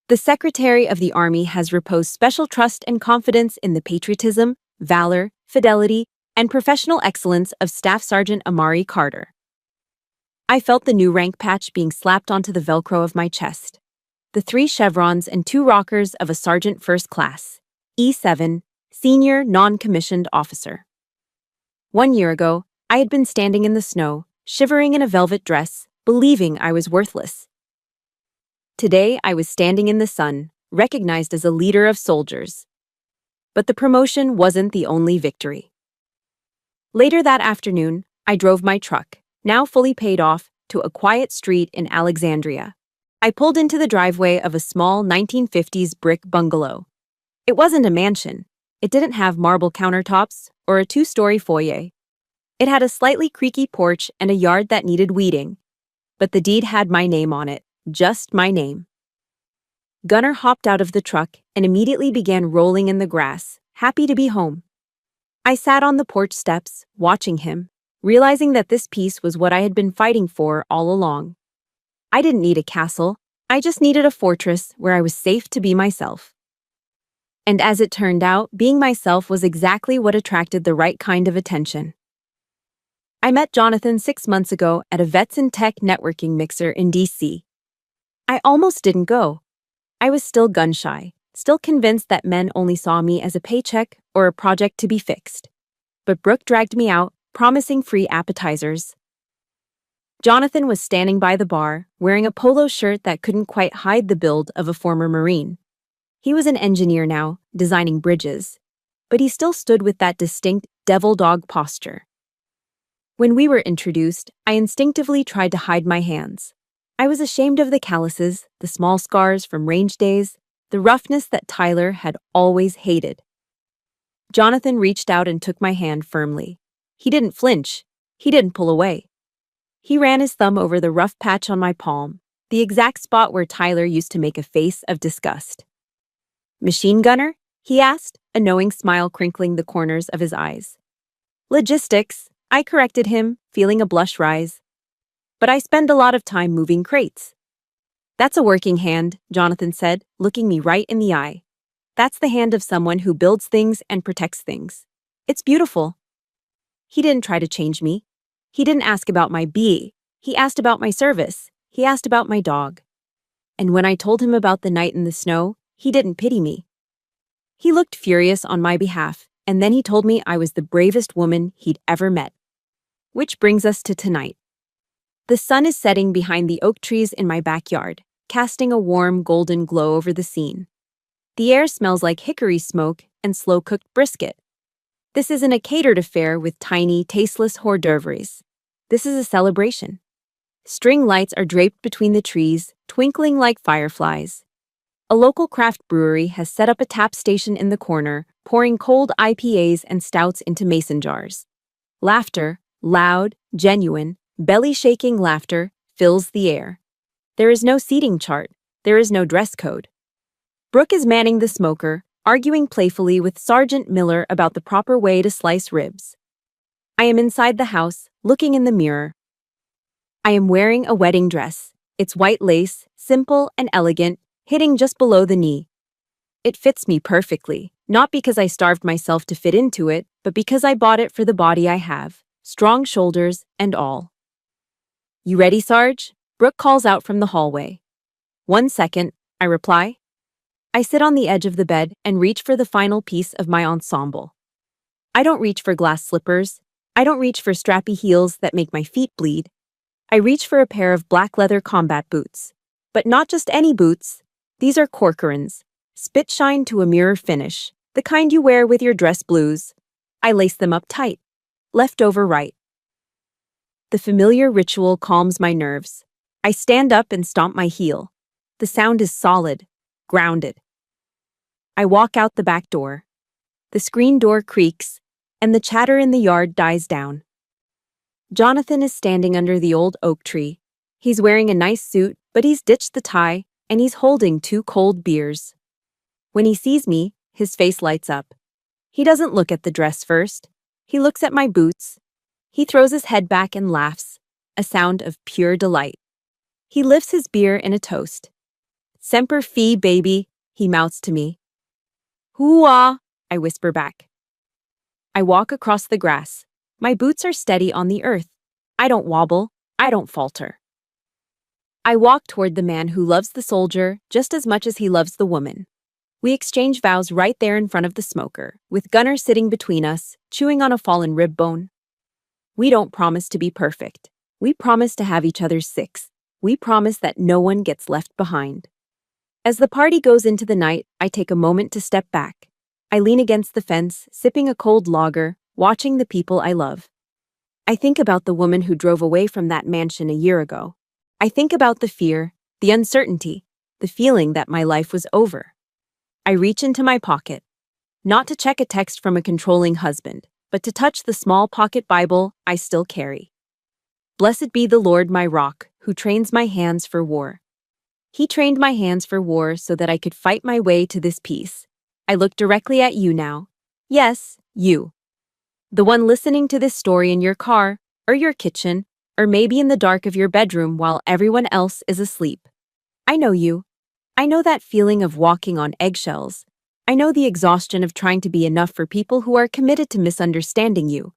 The Secretary of the Army has reposed special trust and confidence in the patriotism, valor, fidelity, and professional excellence of Staff Sergeant Amari Carter. I felt the new rank patch being slapped onto the Velcro of my chest. The 3 chevrons and 2 rockers of a Sergeant First Class, E7, Senior Non-Commissioned Officer. 1 year ago, I had been standing in the snow, shivering in a velvet dress, believing I was worthless. Today, I was standing in the sun, recognized as a leader of soldiers. But the promotion wasn't the only victory. Later that afternoon, I drove my truck, now fully paid off, to a quiet street in Alexandria. I pulled into the driveway of a small 1950s brick bungalow. It wasn't a mansion. It didn't have marble countertops or a 2-story foyer. It had a slightly creaky porch and a yard that needed weeding. But the deed had my name on it, just my name. Gunnar hopped out of the truck and immediately began rolling in the grass, happy to be home. I sat on the porch steps, watching him, realizing that this peace was what I had been fighting for all along. I didn't need a castle. I just needed a fortress where I was safe to be myself. And as it turned out, being myself was exactly what attracted the right kind of attention. I met Jonathan 6 months ago at a Vets in Tech networking mixer in D.C. I almost didn't go. I was still gun-shy, still convinced that men only saw me as a paycheck or a project to be fixed. But Brooke dragged me out, promising free appetizers. Jonathan was standing by the bar, wearing a polo shirt that couldn't quite hide the build of a former Marine. He was an engineer now, designing bridges. But he still stood with that distinct devil dog posture. When we were introduced, I instinctively tried to hide my hands. I was ashamed of the calluses, the small scars from range days, the roughness that Tyler had always hated. Jonathan reached out and took my hand firmly. He didn't flinch. He didn't pull away. He ran his thumb over the rough patch on my palm, the exact spot where Tyler used to make a face of disgust. "Machine gunner?" he asked, a knowing smile crinkling the corners of his eyes. "Logistics," I corrected him, feeling a blush rise. "But I spend a lot of time moving crates." "That's a working hand," Jonathan said, looking me right in the eye. "That's the hand of someone who builds things and protects things. It's beautiful." He didn't try to change me. He didn't ask about my BE. He asked about my service. He asked about my dog. And when I told him about the night in the snow, he didn't pity me. He looked furious on my behalf, and then he told me I was the bravest woman he'd ever met. Which brings us to tonight. The sun is setting behind the oak trees in my backyard, casting a warm golden glow over the scene. The air smells like hickory smoke and slow-cooked brisket. This isn't a catered affair with tiny, tasteless hors d'oeuvres. This is a celebration. String lights are draped between the trees, twinkling like fireflies. A local craft brewery has set up a tap station in the corner, pouring cold IPAs and stouts into mason jars. Laughter, loud, genuine, belly-shaking laughter, fills the air. There is no seating chart. There is no dress code. Brooke is manning the smoker, arguing playfully with Sergeant Miller about the proper way to slice ribs. I am inside the house, looking in the mirror. I am wearing a wedding dress. It's white lace, simple and elegant, hitting just below the knee. It fits me perfectly, not because I starved myself to fit into it, but because I bought it for the body I have, strong shoulders and all. You ready, Sarge? Brooke calls out from the hallway. 1 second, I reply. I sit on the edge of the bed and reach for the final piece of my ensemble. I don't reach for glass slippers. I don't reach for strappy heels that make my feet bleed. I reach for a pair of black leather combat boots. But not just any boots. These are Corcorans, spit shine to a mirror finish, the kind you wear with your dress blues. I lace them up tight, left over right. The familiar ritual calms my nerves. I stand up and stomp my heel. The sound is solid, grounded. I walk out the back door. The screen door creaks, and the chatter in the yard dies down. Jonathan is standing under the old oak tree. He's wearing a nice suit, but he's ditched the tie, and he's holding 2 cold beers. When he sees me, his face lights up. He doesn't look at the dress first. He looks at my boots. He throws his head back and laughs, a sound of pure delight. He lifts his beer in a toast. Semper Fi, baby, he mouths to me. Hoo-ah, I whisper back. I walk across the grass. My boots are steady on the earth. I don't wobble. I don't falter. I walk toward the man who loves the soldier just as much as he loves the woman. We exchange vows right there in front of the smoker, with Gunner sitting between us, chewing on a fallen rib bone. We don't promise to be perfect. We promise to have each other's six. We promise that no one gets left behind. As the party goes into the night, I take a moment to step back. I lean against the fence, sipping a cold lager, watching the people I love. I think about the woman who drove away from that mansion a year ago. I think about the fear, the uncertainty, the feeling that my life was over. I reach into my pocket, not to check a text from a controlling husband, but to touch the small pocket Bible I still carry. Blessed be the Lord my rock, who trains my hands for war. He trained my hands for war so that I could fight my way to this peace. I look directly at you now. Yes, you. The one listening to this story in your car, or your kitchen, or maybe in the dark of your bedroom while everyone else is asleep. I know you. I know that feeling of walking on eggshells. I know the exhaustion of trying to be enough for people who are committed to misunderstanding you.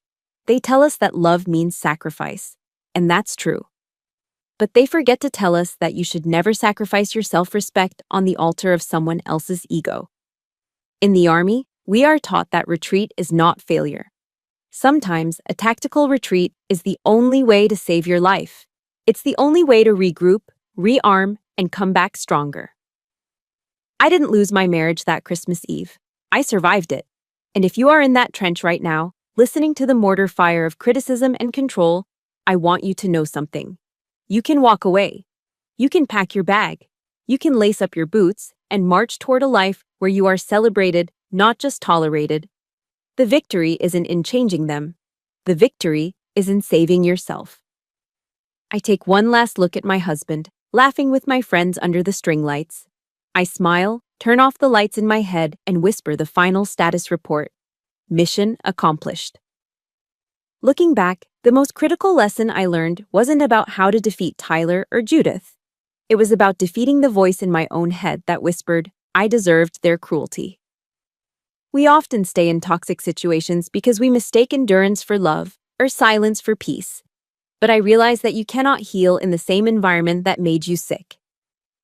They tell us that love means sacrifice, and that's true. But they forget to tell us that you should never sacrifice your self-respect on the altar of someone else's ego. In the Army, we are taught that retreat is not failure. Sometimes, a tactical retreat is the only way to save your life. It's the only way to regroup, rearm, and come back stronger. I didn't lose my marriage that Christmas Eve. I survived it. And if you are in that trench right now, listening to the mortar fire of criticism and control, I want you to know something. You can walk away. You can pack your bag. You can lace up your boots and march toward a life where you are celebrated, not just tolerated. The victory isn't in changing them. The victory is in saving yourself. I take one last look at my husband, laughing with my friends under the string lights. I smile, turn off the lights in my head, and whisper the final status report. Mission accomplished. Looking back, the most critical lesson I learned wasn't about how to defeat Tyler or Judith. It was about defeating the voice in my own head that whispered, I deserved their cruelty. We often stay in toxic situations because we mistake endurance for love or silence for peace. But I realize that you cannot heal in the same environment that made you sick.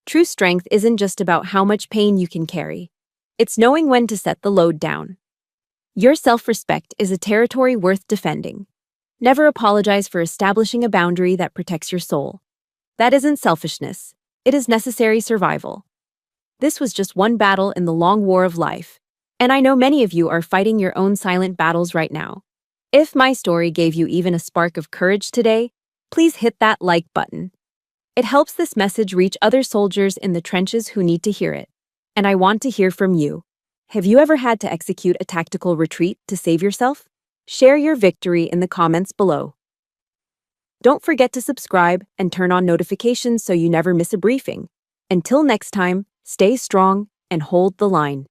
True strength isn't just about how much pain you can carry. It's knowing when to set the load down. Your self-respect is a territory worth defending. Never apologize for establishing a boundary that protects your soul. That isn't selfishness. It is necessary survival. This was just one battle in the long war of life. And I know many of you are fighting your own silent battles right now. If my story gave you even a spark of courage today, please hit that like button. It helps this message reach other soldiers in the trenches who need to hear it. And I want to hear from you. Have you ever had to execute a tactical retreat to save yourself? Share your victory in the comments below. Don't forget to subscribe and turn on notifications so you never miss a briefing. Until next time, stay strong and hold the line.